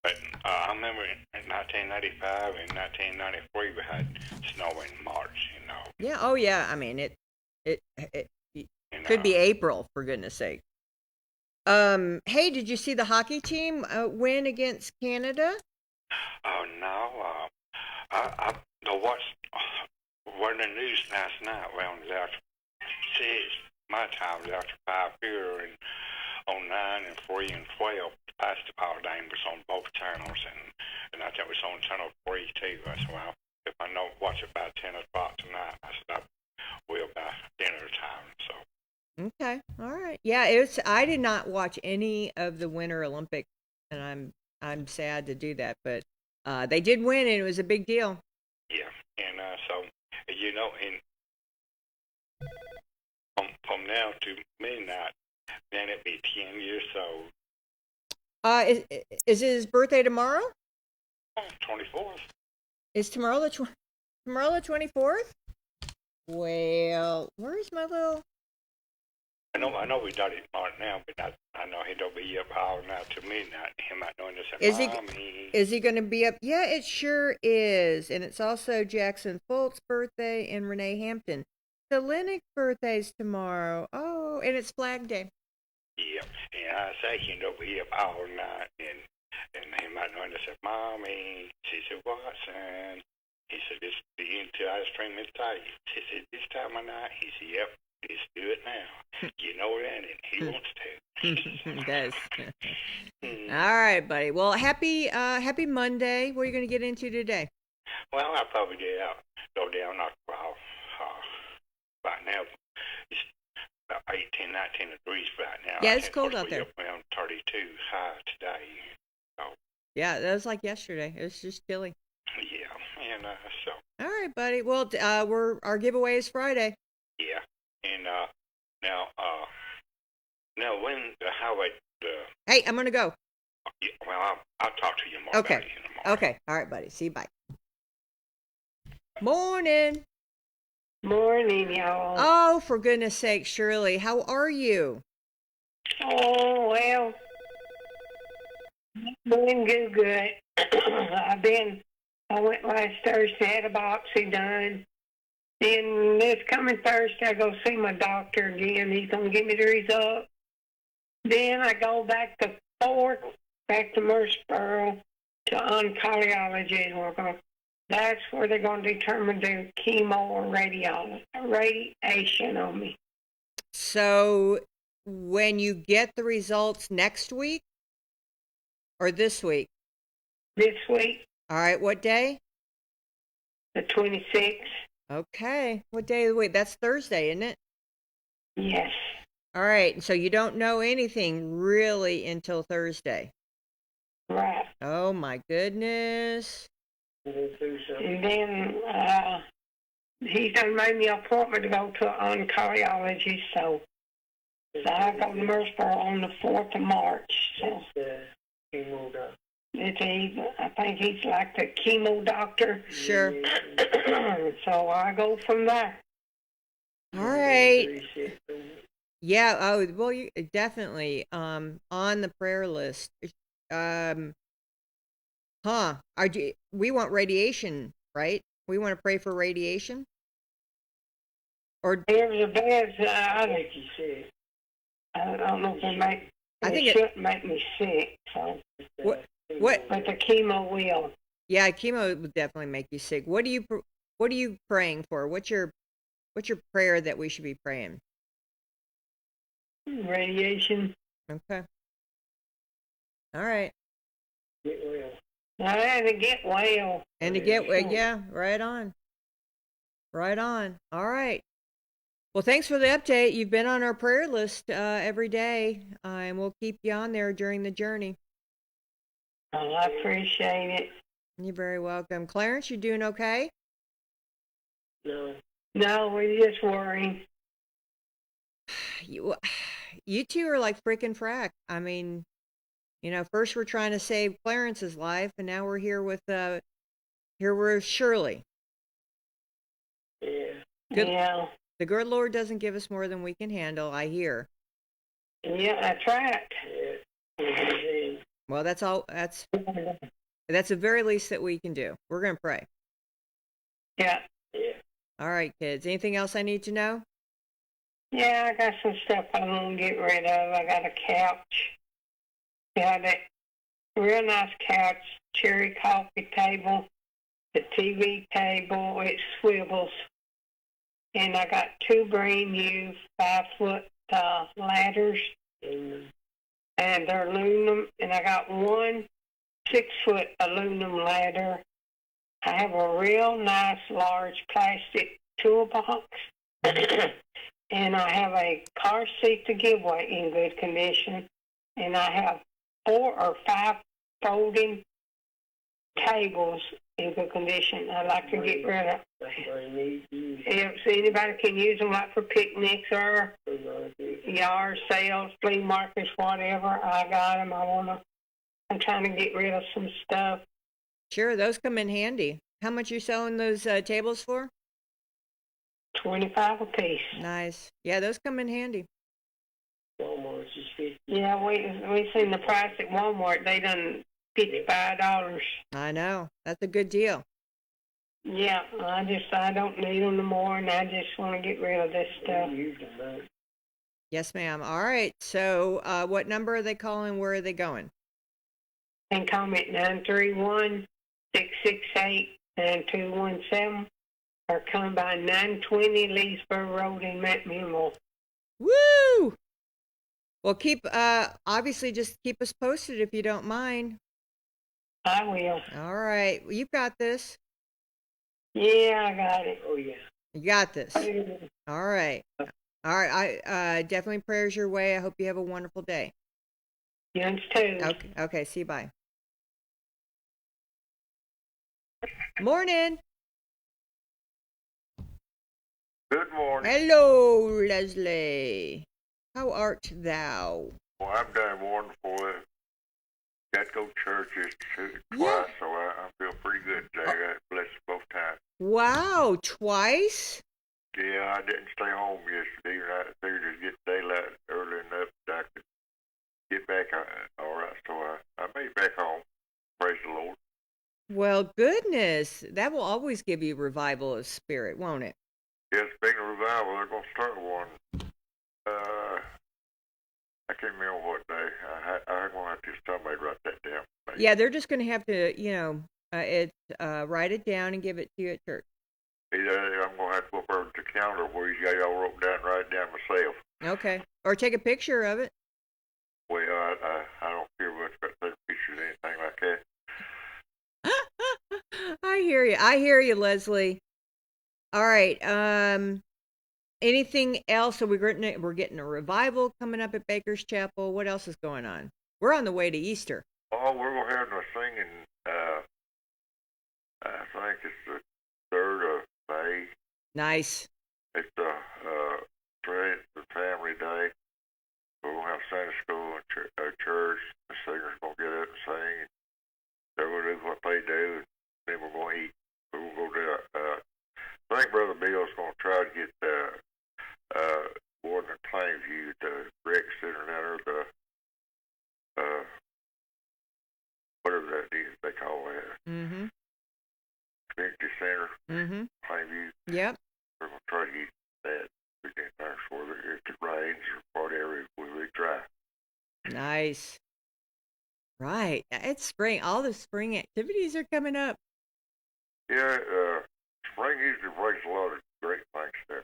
S8: But I remember in 1995 and 1993 we had snow in March, you know.
S4: Yeah. Oh yeah. I mean it
S8: And,
S4: could be April, for goodness sake. Hey, did you see the hockey team win against Canada?
S8: Oh no, I watched the news last night. Well, it was after 6 my time, it was after 5 here, and on 9 and 3 and 12, the basketball game was on both channels, and I think it was on channel 3 too. I said, well, if I don't watch it by 10 o'clock tonight, I said I will by dinner time. So.
S4: Okay. All right. Yeah, it's I did not watch any of the Winter Olympics, and I'm sad to do that, but they did win and it was a big deal.
S8: Yeah, and so you know, from now to midnight, then it'd be 10 years old.
S4: Is his birthday tomorrow?
S8: 24th.
S4: Is tomorrow the 24th? Well, where's my little?
S8: I know we done it right now, but I know he don't be up all night to midnight. He might know this.
S4: Is he going to be up? Yeah, it sure is, and it's also Jackson Folt's birthday and Renee Hampton. The Lennox birthday's tomorrow. Oh, and it's Flag Day.
S8: Yeah, and I say he don't be up all night, and he might know this. Mommy, she said, what, son? He said, this the into ice cream and tight. She said, this time of night? He said, yep. Let's do it now. You know that, and he wants to.
S4: He does. All right, buddy. Well, happy Monday. What are you going to get into today?
S8: Well, I'll probably go down knock off. Right now, it's about 18, 19 degrees right now.
S4: Yeah, it's cold out there.
S8: Around 32 high today. So.
S4: Yeah, that was like yesterday. It was just chilly.
S8: Yeah, and so.
S4: All right, buddy. Well, our giveaway is Friday.
S8: Yeah. And now when the highway.
S4: Hey, I'm gonna go.
S8: Well, I'll talk to you more.
S4: Okay.
S8: About it in the morning.
S4: Okay. All right, buddy. See you. Bye. Morning.
S9: Morning, y'all.
S4: Oh, for goodness sake, Shirley, how are you?
S9: Oh, well, doing good. I went last Thursday, had a biopsy done. Then this coming Thursday, I go see my doctor again. He's going to give me the result. Then I go back to Murfreesboro to oncology. That's where they're going to determine the chemo or radiation on me.
S4: So when you get the results next week or this week?
S9: This week.
S4: All right, what day?
S9: The 26th.
S4: Okay. What day of the week? That's Thursday, isn't it?
S9: Yes.
S4: All right. So you don't know anything really until Thursday.
S9: Right.
S4: Oh, my goodness.
S9: And then he's done made me an appointment to go to an oncologist, so I go to Murfreesboro on the 4th of March. So I think he's like the chemo doctor.
S4: Sure.
S9: So I go from there.
S4: All right. Yeah. Oh, well, you definitely on the prayer list. We want radiation, right? We want to pray for radiation. Or
S9: there's a bad. I don't know if it shouldn't make me sick. So.
S4: What?
S9: But the chemo will.
S4: Yeah, chemo would definitely make you sick. What are you praying for? What's your prayer that we should be praying?
S9: Radiation.
S4: Okay. All right.
S9: Get well. And to get well.
S4: And to get well, yeah, right on. Right on. All right. Well, thanks for the update. You've been on our prayer list every day, and we'll keep you on there during the journey.
S9: Oh, I appreciate it.
S4: You're very welcome. Clarence, you doing okay?
S9: No, we're just worrying.
S4: You two are like frickin' frack. I mean, You know, first we're trying to save Clarence's life, and now we're here with Shirley.
S9: Yeah.
S4: Good.
S9: Yeah.
S4: The good Lord doesn't give us more than we can handle, I hear.
S9: Yeah, that's right. Yeah.
S4: Well, that's all. That's the very least that we can do. We're going to pray.
S9: Yeah. Yeah.
S4: All right, kids. Anything else I need to know?
S9: Yeah, I got some stuff I want to get rid of. I got a couch. Got a real nice couch, cherry coffee table, the TV table, it swivels. And I got 2 brand new 5-foot ladders, and they're aluminum. And I got 1 6-foot aluminum ladder. I have a real nice large plastic toolbox. And I have a car seat to give away in good condition. And I have 4 or 5 folding tables in good condition. I'd like to get rid of. If anybody can use them like for picnics or yard sales, flea markets, whatever, I got them. I'm trying to get rid of some stuff.
S4: Sure, those come in handy. How much you selling those tables for?
S9: $25 a piece.
S4: Nice. Yeah, those come in handy.
S9: Walmart's is $50. Yeah, we seen the price at Walmart. They done $55.
S4: I know. That's a good deal.
S9: Yeah, I don't need them no more, and I just want to get rid of this stuff.
S4: Yes, ma'am. All right. So, what number are they calling? Where are they going?
S9: And call me at 931-668-9217, or come by 920 Leesburg Road in Mount Minimal.
S4: Woo! Well, obviously just keep us posted if you don't mind.
S9: I will.
S4: All right. Well, you've got this.
S9: Yeah, I got it. Oh, yeah.
S4: You got this. All right. All right. I definitely prayers your way. I hope you have a wonderful day.
S9: Yours too.
S4: Okay. See you. Bye. Morning.
S8: Good morning.
S4: Hello, Leslie. How art thou?
S8: Well, I'm doing wonderful. Got to go to churches twice, so I feel pretty good today. I got blessed both times.
S4: Wow, twice?
S8: Yeah, I didn't stay home yesterday. I figured to get daylight early enough that I could get back all right. So I made it back home. Praise the Lord.
S4: Well, goodness. That will always give you revival of spirit, won't it?
S8: Yeah, speaking of revival, they're going to start one. I can't remember what day. I'm going to have to somebody write that down.
S4: Yeah, they're just going to have to, write it down and give it to you at church.
S8: Either I'm going to have to go over to the calendar where you got it all wrote down and write it down myself.
S4: Okay. Or take a picture of it.
S8: Well, I don't care much about taking pictures or anything like that.
S4: I hear you, Leslie. All right. Anything else? So we're getting a revival coming up at Baker's Chapel. What else is going on? We're on the way to Easter.
S8: Oh, we're going to have a singing. I think it's the 3rd of May.
S4: Nice.
S8: It's the family day. We're going to have Sunday school and church. The singers going to get up and sing. They're going to do what they do, and then we're going to eat. We're going to go to. I think Brother Bill's going to try to get Warden and Plainview, the rec center down there, the whatever that is they call that.
S4: Mm-hmm.
S8: Community center.
S4: Mm-hmm.
S8: Plainview.
S4: Yep.
S8: We're going to try to get that. We can whether if it rains or whatever, we'll be dry.
S4: Nice. Right. It's spring. All the spring activities are coming up.
S8: Yeah, spring usually brings a lot of great things there.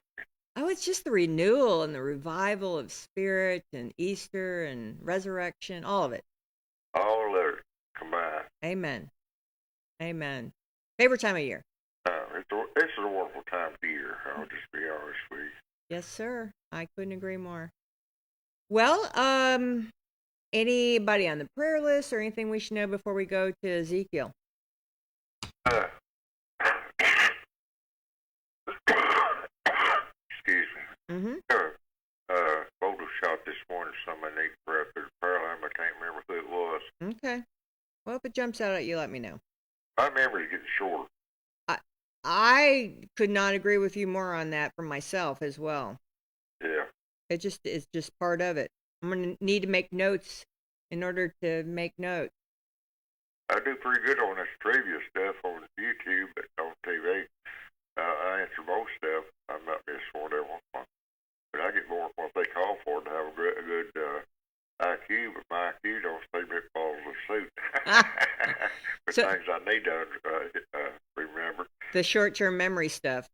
S4: Oh, it's just the renewal and the revival of spirit and Easter and resurrection, all of it.
S8: All of it combined.
S4: Amen. Amen. Favorite time of year?
S8: It's a wonderful time of year. I'll just be honest with you.
S4: Yes, sir. I couldn't agree more. Well, anybody on the prayer list or anything we should know before we go to Ezekiel?
S8: Excuse me.
S4: Mm-hmm.
S8: Photo shot this morning. Somebody needed prayer through the prayer line. I can't remember who it was.
S4: Okay. Well, if it jumps out at you, let me know.
S8: My memory's getting shorter.
S4: I could not agree with you more on that for myself as well.
S8: Yeah.
S4: It's just part of it. I'm gonna need to make notes in order to make notes.
S8: I do pretty good on this trivia stuff on YouTube, but on TV, I answer most stuff. I'm not missing one every once in a while. But I get more than what they call for to have a good IQ, but my IQ don't stay me falls asleep. But
S4: So-
S8: things I need to remember.
S4: The short-term memory stuff.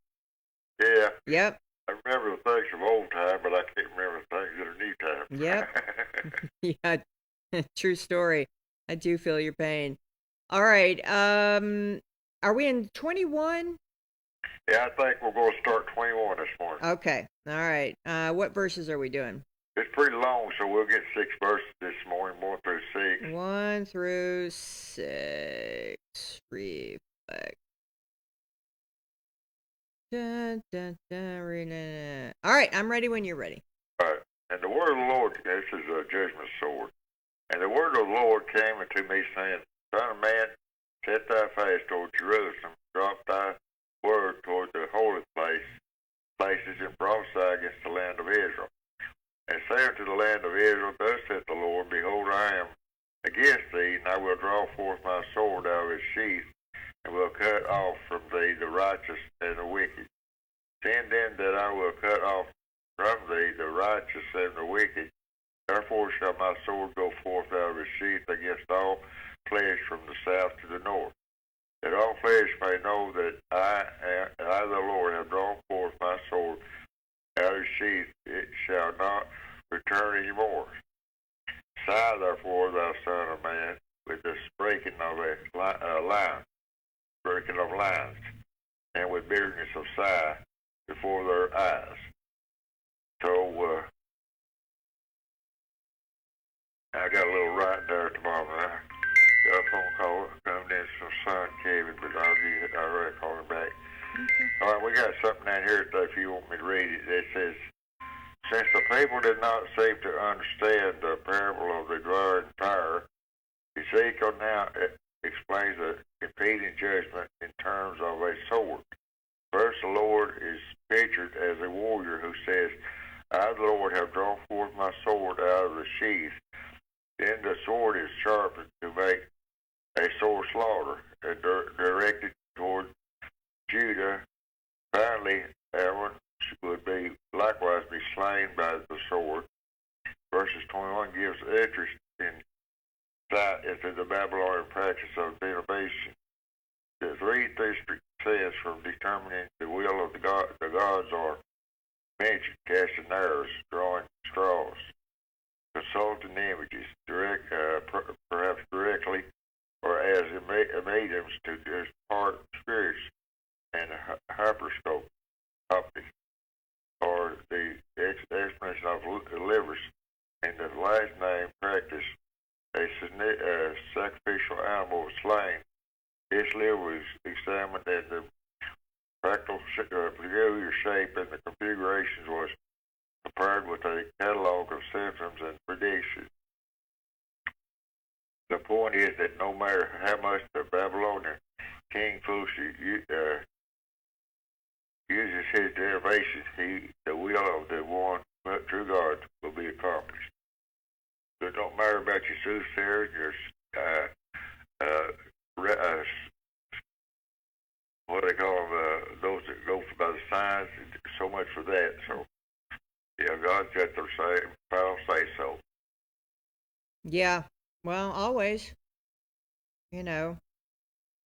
S8: Yeah,
S4: Yep.
S8: I remember the things from old time, but I can't remember the things that are new time.
S4: Yep. Yeah. True story. I do feel your pain. All right. Are we in 21?
S8: Yeah, I think we're going to start 21 this morning.
S4: Okay. All right. What verses are we doing?
S8: It's pretty long, so we'll get 6 verses this morning, 1 through 6.
S4: 1 through 6. Reflect. Dun, dun, dun, all right, I'm ready when you're ready.
S8: All right. And the word of the Lord, this is a judgment sword. And the word of the Lord came unto me, saying, Son of man, set thy face toward Jerusalem, drop thy word toward the holy places, and prophesy against the land of Israel. And say unto the land of Israel, Thus saith the Lord, Behold, I am against thee, and I will draw forth my sword out of its sheath, and will cut off from thee the righteous and the wicked. Seeing then that I will cut off from thee the righteous and the wicked, therefore shall my sword go forth out of its sheath against all flesh from the south to the north, that all flesh may know that I, the Lord, have drawn forth my sword out of its sheath. It shall not return any more. Sigh therefore, thou son of man, with the breaking of lines, and with bitterness of sigh before their eyes. So, I got a little right there tomorrow night. Got a phone call coming in from son Kevin, but I already called him back.
S4: Okay.
S8: All right, we got something down here today if you want me to read it. It says, Since the people did not seem to understand the parable of the glaring fire, Ezekiel now explains the impending judgment in terms of a sword. First, the Lord is pictured as a warrior who says, I, the Lord, have drawn forth my sword out of the sheath. Then the sword is sharpened to make a sore slaughter and directed toward Judah. Finally, Aaron would be likewise be slain by the sword. Verses 21 gives interest in sight into the Babylonian practice of divination. The 3 district says from determining the will of the gods are mentioned: casting arrows, drawing straws, consulting images, perhaps directly, or as mediums to depart spirits, and hyperscope optics, or the explanation of deliverance. And the last name practice, a sacrificial animal was slain. This liver was examined, and the practical peculiar shape and the configurations was compared with a catalog of symptoms and predictions. The point is that no matter how much the Babylonian king foolishly uses his derivation, the will of the one true God will be accomplished. So it don't matter about your soothsayer, your what they call them, those that go by the signs. So much for that. So yeah, God's got their final say so.
S4: Yeah. Well, always. You know.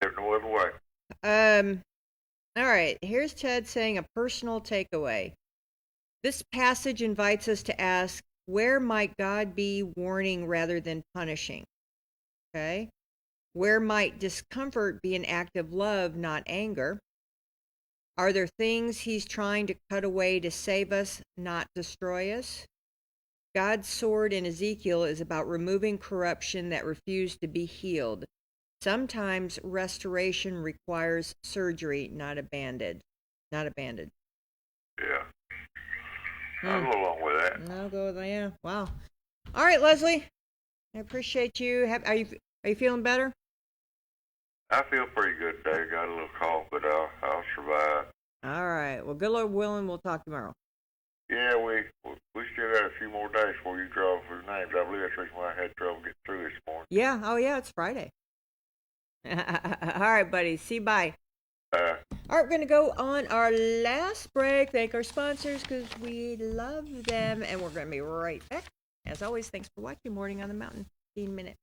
S8: There's no other way.
S4: All right. Here's Ted saying a personal takeaway. This passage invites us to ask, where might God be warning rather than punishing? Okay. Where might discomfort be an act of love, not anger? Are there things he's trying to cut away to save us, not destroy us? God's sword in Ezekiel is about removing corruption that refused to be healed. Sometimes restoration requires surgery, not abandoned.
S8: Yeah. I'll go along with that.
S4: I'll go with that. Yeah. Wow. All right, Leslie. I appreciate you. Are you feeling better?
S10: I feel pretty good today. Got a little cough, but I'll survive.
S4: All right. Well, good Lord willing, we'll talk tomorrow.
S10: Yeah, we still got a few more days before you draw for names. I believe that's the reason why I had trouble getting through this morning.
S4: Yeah. Oh, yeah. It's Friday. All right, buddy. See you. Bye. All right, we're going to go on our last break. Thank our sponsors because we love them. And we're going to be right back. As always, thanks for watching Morning on the Mountain. 15 minutes.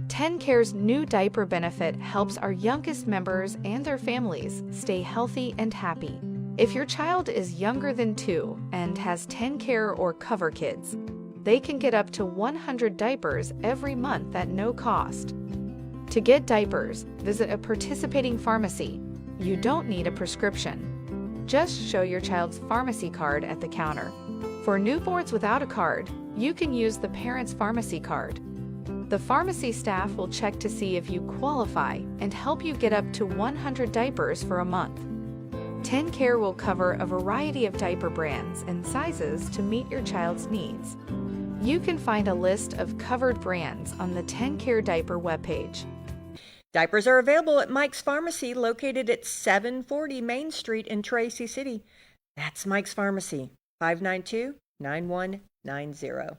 S11: TennCare's new diaper benefit helps our youngest members and their families stay healthy and happy. If your child is younger than 2 and has TennCare or Cover Kids, they can get up to 100 diapers every month at no cost. To get diapers, visit a participating pharmacy. You don't need a prescription. Just show your child's pharmacy card at the counter. For newborns without a card, you can use the parent's pharmacy card. The pharmacy staff will check to see if you qualify and help you get up to 100 diapers for a month. TennCare will cover a variety of diaper brands and sizes to meet your child's needs. You can find a list of covered brands on the TennCare diaper webpage.
S4: Diapers are available at Mike's Pharmacy, located at 740 Main Street in Tracy City. That's Mike's Pharmacy, 592-9190.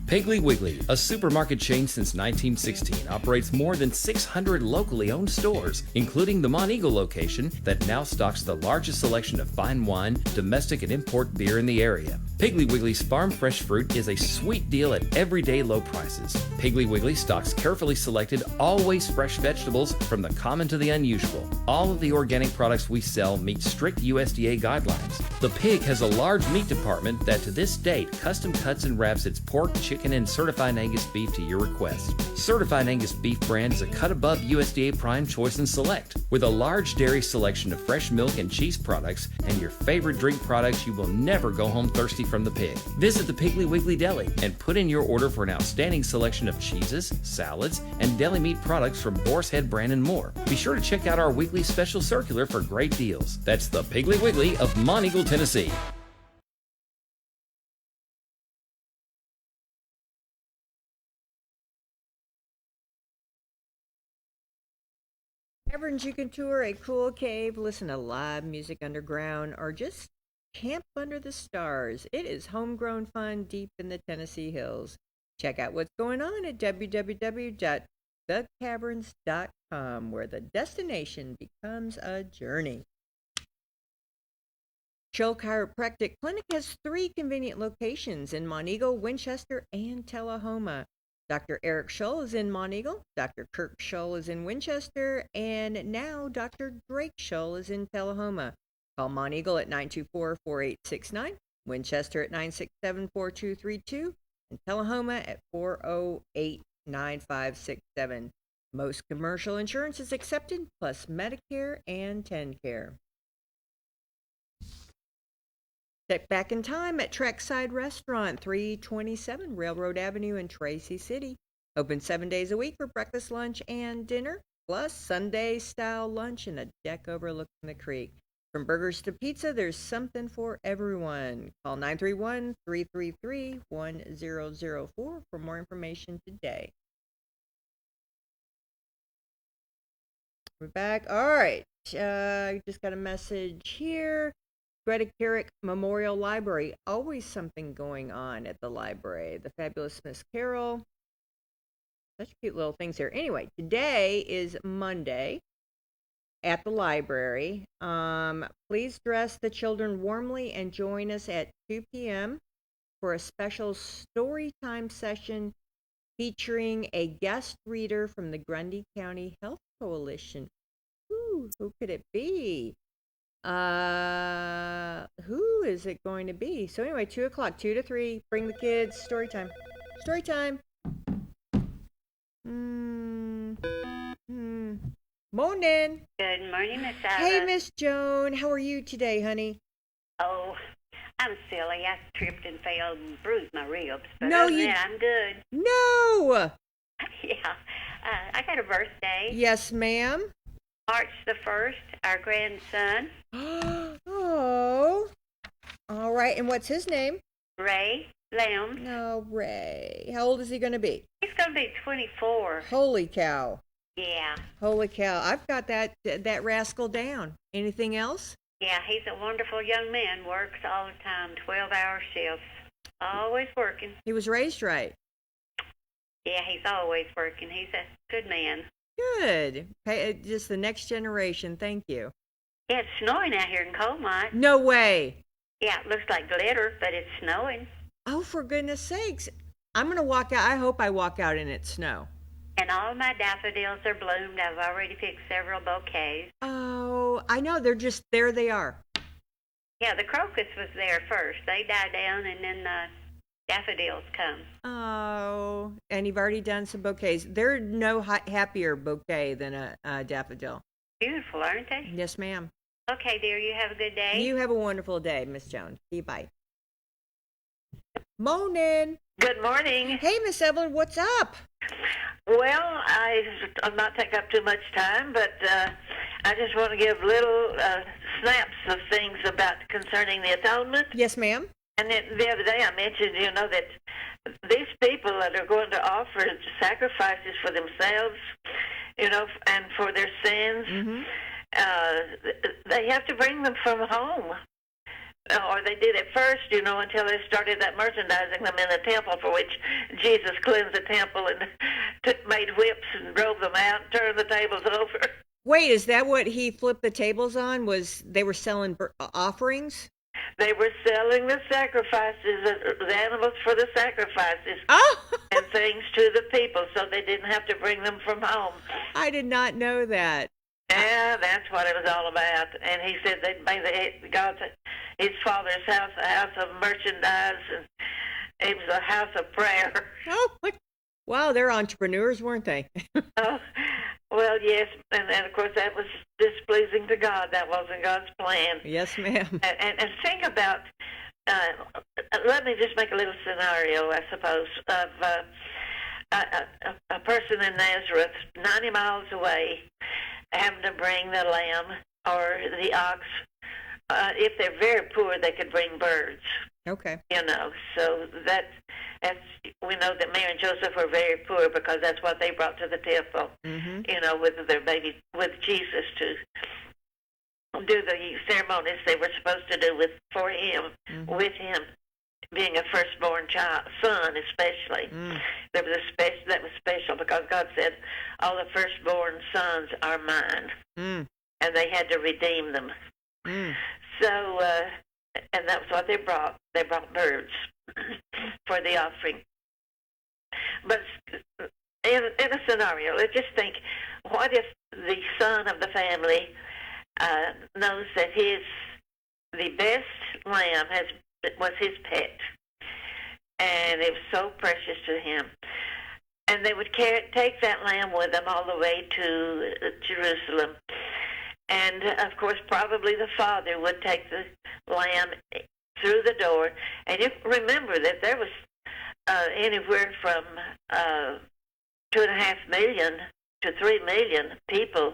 S12: Piggly Wiggly, a supermarket chain since 1916, operates more than 600 locally owned stores, including the Monteagle location that now stocks the largest selection of fine wine, domestic and import beer in the area. Piggly Wiggly's farm fresh fruit is a sweet deal at everyday low prices. Piggly Wiggly stocks carefully selected, always fresh vegetables from the common to the unusual. All of the organic products we sell meet strict USDA guidelines. The Pig has a large meat department that to this date custom cuts and wraps its pork, chicken, and certified Angus beef to your request. Certified Angus beef brand is a cut above USDA Prime Choice and Select. With a large dairy selection of fresh milk and cheese products and your favorite drink products, you will never go home thirsty from the Pig. Visit the Piggly Wiggly Deli and put in your order for an outstanding selection of cheeses, salads, and deli meat products from Boar's Head brand and more. Be sure to check out our weekly special circular for great deals. That's the Piggly Wiggly of Monteagle, Tennessee.
S4: Caverns, you can tour a cool cave, listen to live music underground, or just camp under the stars. It is homegrown fun deep in the Tennessee hills. Check out what's going on at www.thecaverns.com, where the destination becomes a journey. Scholl Chiropractic Clinic has 3 convenient locations in Monteagle, Winchester, and Tullahoma. Dr. Eric Scholl is in Monteagle, Dr. Kirk Scholl is in Winchester, and now Dr. Drake Scholl is in Tullahoma. Call Monteagle at 924-4869, Winchester at 967-4232, and Tullahoma at 408-9567. Most commercial insurance is accepted, plus Medicare and TennCare. Step back in time at Trackside Restaurant, 327 Railroad Avenue in Tracy City. Open 7 days a week for breakfast, lunch, and dinner, plus Sunday-style lunch and a deck overlooking the creek. From burgers to pizza, there's something for everyone. Call 931-333-1004 for more information today. We're back. All right. Just got a message here. Greta Carrick Memorial Library. Always something going on at the library. The Fabulous Miss Carol. Such cute little things here. Anyway, today is Monday at the library. Please dress the children warmly and join us at 2 p.m. for a special story time session featuring a guest reader from the Grundy County Health Coalition. Ooh, who could it be? Who is it going to be? So anyway, 2 o'clock, 2 to 3, bring the kids, story time. Story time. Morning.
S13: Good morning, Miss Ava.
S4: Hey, Miss Joan. How are you today, honey?
S13: Oh, I'm silly. I tripped and fell and bruised my ribs. But
S4: No,
S13: other than
S4: you-
S13: that, I'm good.
S4: No.
S13: Yeah. I got a birthday.
S4: Yes, ma'am.
S13: March the 1st, our grandson,
S4: Oh. All right. And what's his name?
S13: Ray lamb.
S4: No, Ray. How old is he going to be?
S13: He's going to be 24.
S4: Holy cow.
S13: Yeah.
S4: Holy cow. I've got that rascal down. Anything else?
S13: Yeah, he's a wonderful young man. Works all the time, 12-hour shifts. Always working.
S4: He was raised right.
S13: Yeah, he's always working. He's a good man.
S4: Good. Just the next generation. Thank you.
S13: Yeah, it's snowing out here in Colmont.
S4: No way.
S13: Yeah, it looks like glitter, but it's snowing.
S4: Oh, for goodness sakes. I'm going to walk out. I hope I walk out and it's snow.
S13: And all my daffodils are bloomed. I've already picked several bouquets.
S4: Oh, I know. They're just, there they are.
S13: Yeah, the crocus was there first. They die down, and then the daffodils come.
S4: Oh, and you've already done some bouquets. They're no happier bouquet than a daffodil.
S13: Beautiful, aren't they?
S4: Yes, ma'am.
S13: Okay, dear, you have a good day.
S4: You have a wonderful day, Miss Jones. Bye. Morning.
S14: Good morning.
S4: Hey, Miss Evelyn, what's up?
S14: Well, I'll not take up too much time, but I just want to give little snaps of things about concerning the atonement.
S4: Yes, ma'am.
S14: And then the other day I mentioned, that these people that are going to offer sacrifices for themselves, and for their sins, they have to bring them from home. Or they did at first, until they started that merchandising them in the temple, for which Jesus cleansed the temple and made whips and drove them out and turned the tables over.
S4: Wait, is that what he flipped the tables on? Was they were selling offerings?
S14: They were selling the sacrifices, the animals for the sacrifices, and things to the people, so they didn't have to bring them from home.
S4: I did not know that.
S14: Yeah, that's what it was all about. And he said they'd made his father's house a house of merchandise, and it was a house of prayer.
S4: Oh, wow, they're entrepreneurs, weren't they?
S14: Oh, well, yes, and of course that was displeasing to God. That wasn't God's plan.
S4: Yes, ma'am.
S14: And think about, let me just make a little scenario, I suppose, of a person in Nazareth, 90 miles away, having to bring the lamb or the ox. If they're very poor, they could bring birds.
S4: Okay.
S14: So that's we know that Mary and Joseph were very poor because that's what they brought to the temple. With their baby, with Jesus, to do the ceremonies they were supposed to do for him, with him being a firstborn son, especially. That was special because God said, "All the firstborn sons are mine," and they had to redeem them. So, and that's what they brought. They brought birds for the offering. But in a scenario, let's just think, what if the son of the family knows that the best lamb was his pet, and it was so precious to him, and they would take that lamb with them all the way to Jerusalem. And, of course, probably the father would take the lamb through the door. And you remember that there was anywhere from 2.5 million to 3 million people,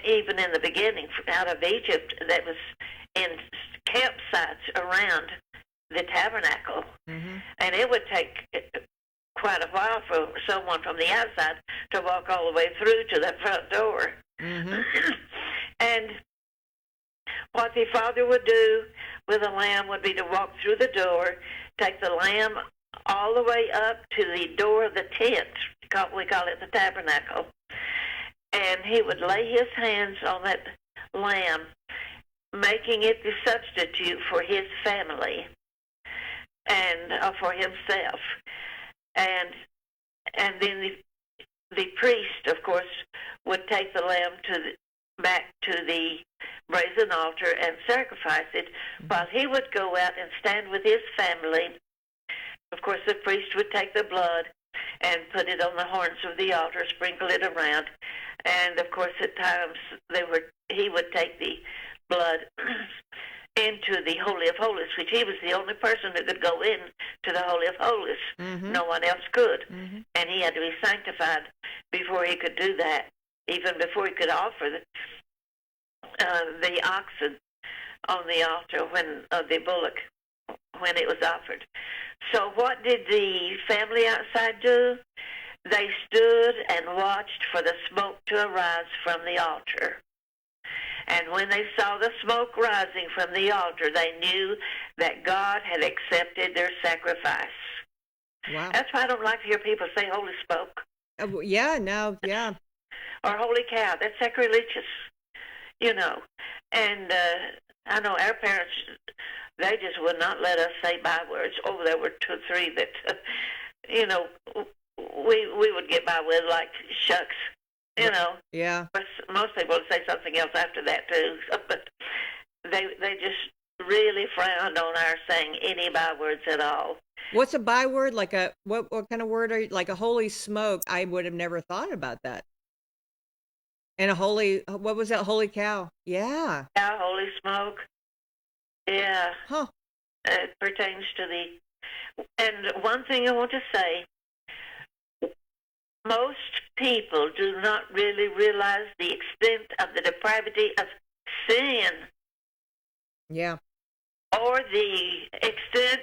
S14: even in the beginning, out of Egypt, that was in campsites around the tabernacle. And it would take quite a while for someone from the outside to walk all the way through to the front door. And what the father would do with the lamb would be to walk through the door, take the lamb all the way up to the door of the tent, we call it the tabernacle, and he would lay his hands on that lamb, making it the substitute for his family and for himself. And then the priest, of course, would take the lamb back to the brazen altar and sacrifice it, while he would go out and stand with his family. Of course, the priest would take the blood and put it on the horns of the altar, sprinkle it around, and of course, at times he would take the blood into the Holy of Holies, which he was the only person who could go in to the Holy of Holies. No one else could. And he had to be sanctified before he could do that, even before he could offer the oxen on the altar, when the bullock, when it was offered. So what did the family outside do? They stood and watched for the smoke to arise from the altar. And when they saw the smoke rising from the altar, they knew that God had accepted their sacrifice.
S4: Wow.
S14: That's why I don't like to hear people say holy smoke.
S4: Yeah, no, yeah.
S14: Or holy cow. That's sacrilegious, you know. And I know our parents, they just would not let us say bywords. Oh, there were 2 or 3 that, you know, we would get by with, like, shucks, you know.
S4: Yeah.
S14: But most people would say something else after that, too. But they just really frowned on our saying any bywords at all.
S4: What's a byword? Like a what kind of word are you, like a holy smoke? I would have never thought about that. And a holy, what was that? Holy cow. Yeah.
S14: Yeah, holy smoke. Yeah.
S4: Huh.
S14: It pertains to the... And one thing I want to say, most people do not really realize the extent of the depravity of sin.
S4: Yeah.
S14: Or the extent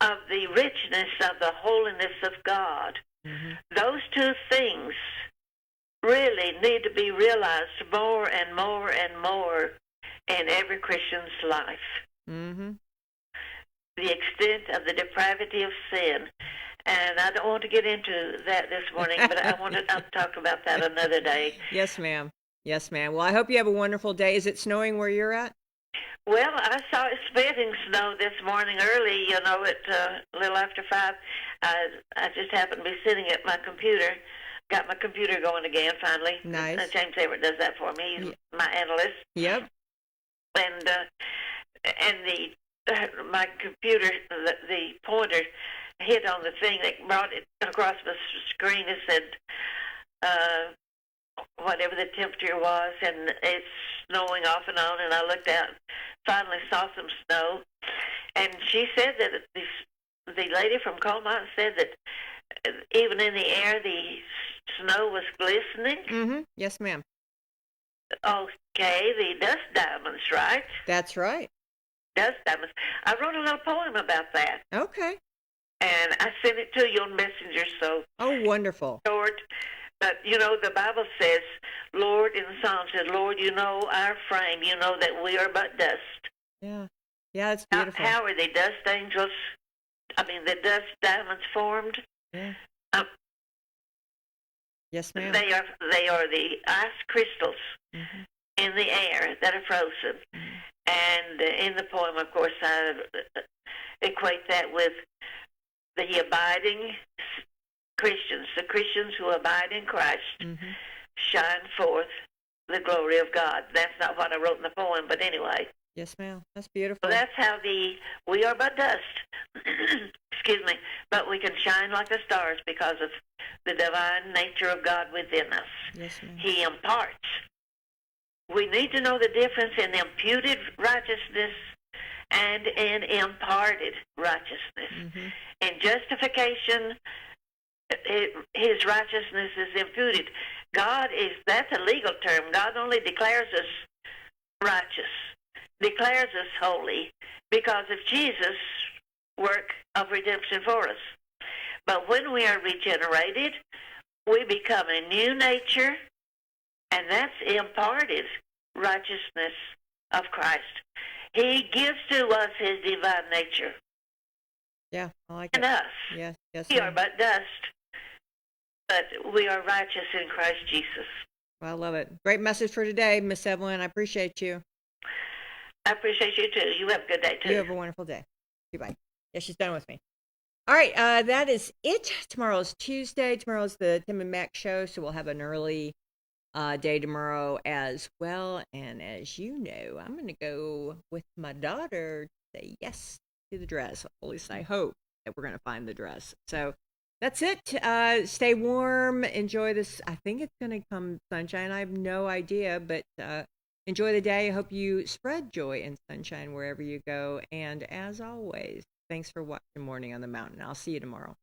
S14: of the richness of the holiness of God.
S4: Mm-hmm.
S14: Those 2 things really need to be realized more and more and more in every Christian's life.
S4: Mm-hmm.
S14: The extent of the depravity of sin. And I don't want to get into that this morning, but I'll talk about that another day.
S4: Yes, ma'am. Yes, ma'am. Well, I hope you have a wonderful day. Is it snowing where you're at?
S14: Well, I saw it spitting snow this morning early, you know, at a little after 5. I just happened to be sitting at my computer. Got my computer going again, finally.
S4: Nice.
S14: James Everett does that for me. He's my analyst.
S4: Yep.
S14: And my computer, the pointer hit on the thing that brought it across the screen. It said whatever the temperature was, and it's snowing off and on. And I looked out, finally saw some snow, and she said that the lady from Colmont said that even in the air, the snow was glistening.
S4: Mm-hmm. Yes, ma'am.
S14: Okay, the dust diamonds, right?
S4: That's right.
S14: Dust diamonds. I wrote a little poem about that.
S4: Okay.
S14: And I sent it to you on Messenger, so...
S4: Oh, wonderful.
S14: Short. But, you know, the Bible says, Lord, in the Psalm said, Lord, you know our frame. You know that we are but dust.
S4: Yeah. Yeah, it's beautiful.
S14: How are the dust angels, the dust diamonds formed?
S4: Yeah. Yes, ma'am.
S14: They are the ice crystals in the air that are frozen. And in the poem, of course, I equate that with the abiding Christians, the Christians who abide in Christ, shine forth the glory of God. That's not what I wrote in the poem, but anyway.
S4: Yes, ma'am. That's beautiful.
S14: Well, that's how we are but dust. Excuse me. But we can shine like the stars because of the divine nature of God within us.
S4: Yes, ma'am.
S14: He imparts. We need to know the difference in imputed righteousness and in imparted righteousness. In justification, his righteousness is imputed. That's a legal term. God only declares us righteous, declares us holy, because of Jesus' work of redemption for us. But when we are regenerated, we become a new nature, and that's imparted righteousness of Christ. He gives to us his divine nature.
S4: Yeah, I like
S14: and
S4: it.
S14: us.
S4: Yes, yes.
S14: We are but dust, but we are righteous in Christ Jesus.
S4: Well, I love it. Great message for today, Miss Evelyn. I appreciate you.
S14: I appreciate you, too. You have a good day, too.
S4: You have a wonderful day. Goodbye. Yeah, she's done with me. All right, that is it. Tomorrow's Tuesday. Tomorrow's the Tim and Mac show, so we'll have an early day tomorrow as well. And as you know, I'm going to go with my daughter to say yes to the dress. At least I hope that we're going to find the dress. So that's it. Stay warm. Enjoy this. I think it's going to come sunshine. I have no idea, but enjoy the day. I hope you spread joy and sunshine wherever you go. And as always, thanks for watching Morning on the Mountain. I'll see you tomorrow.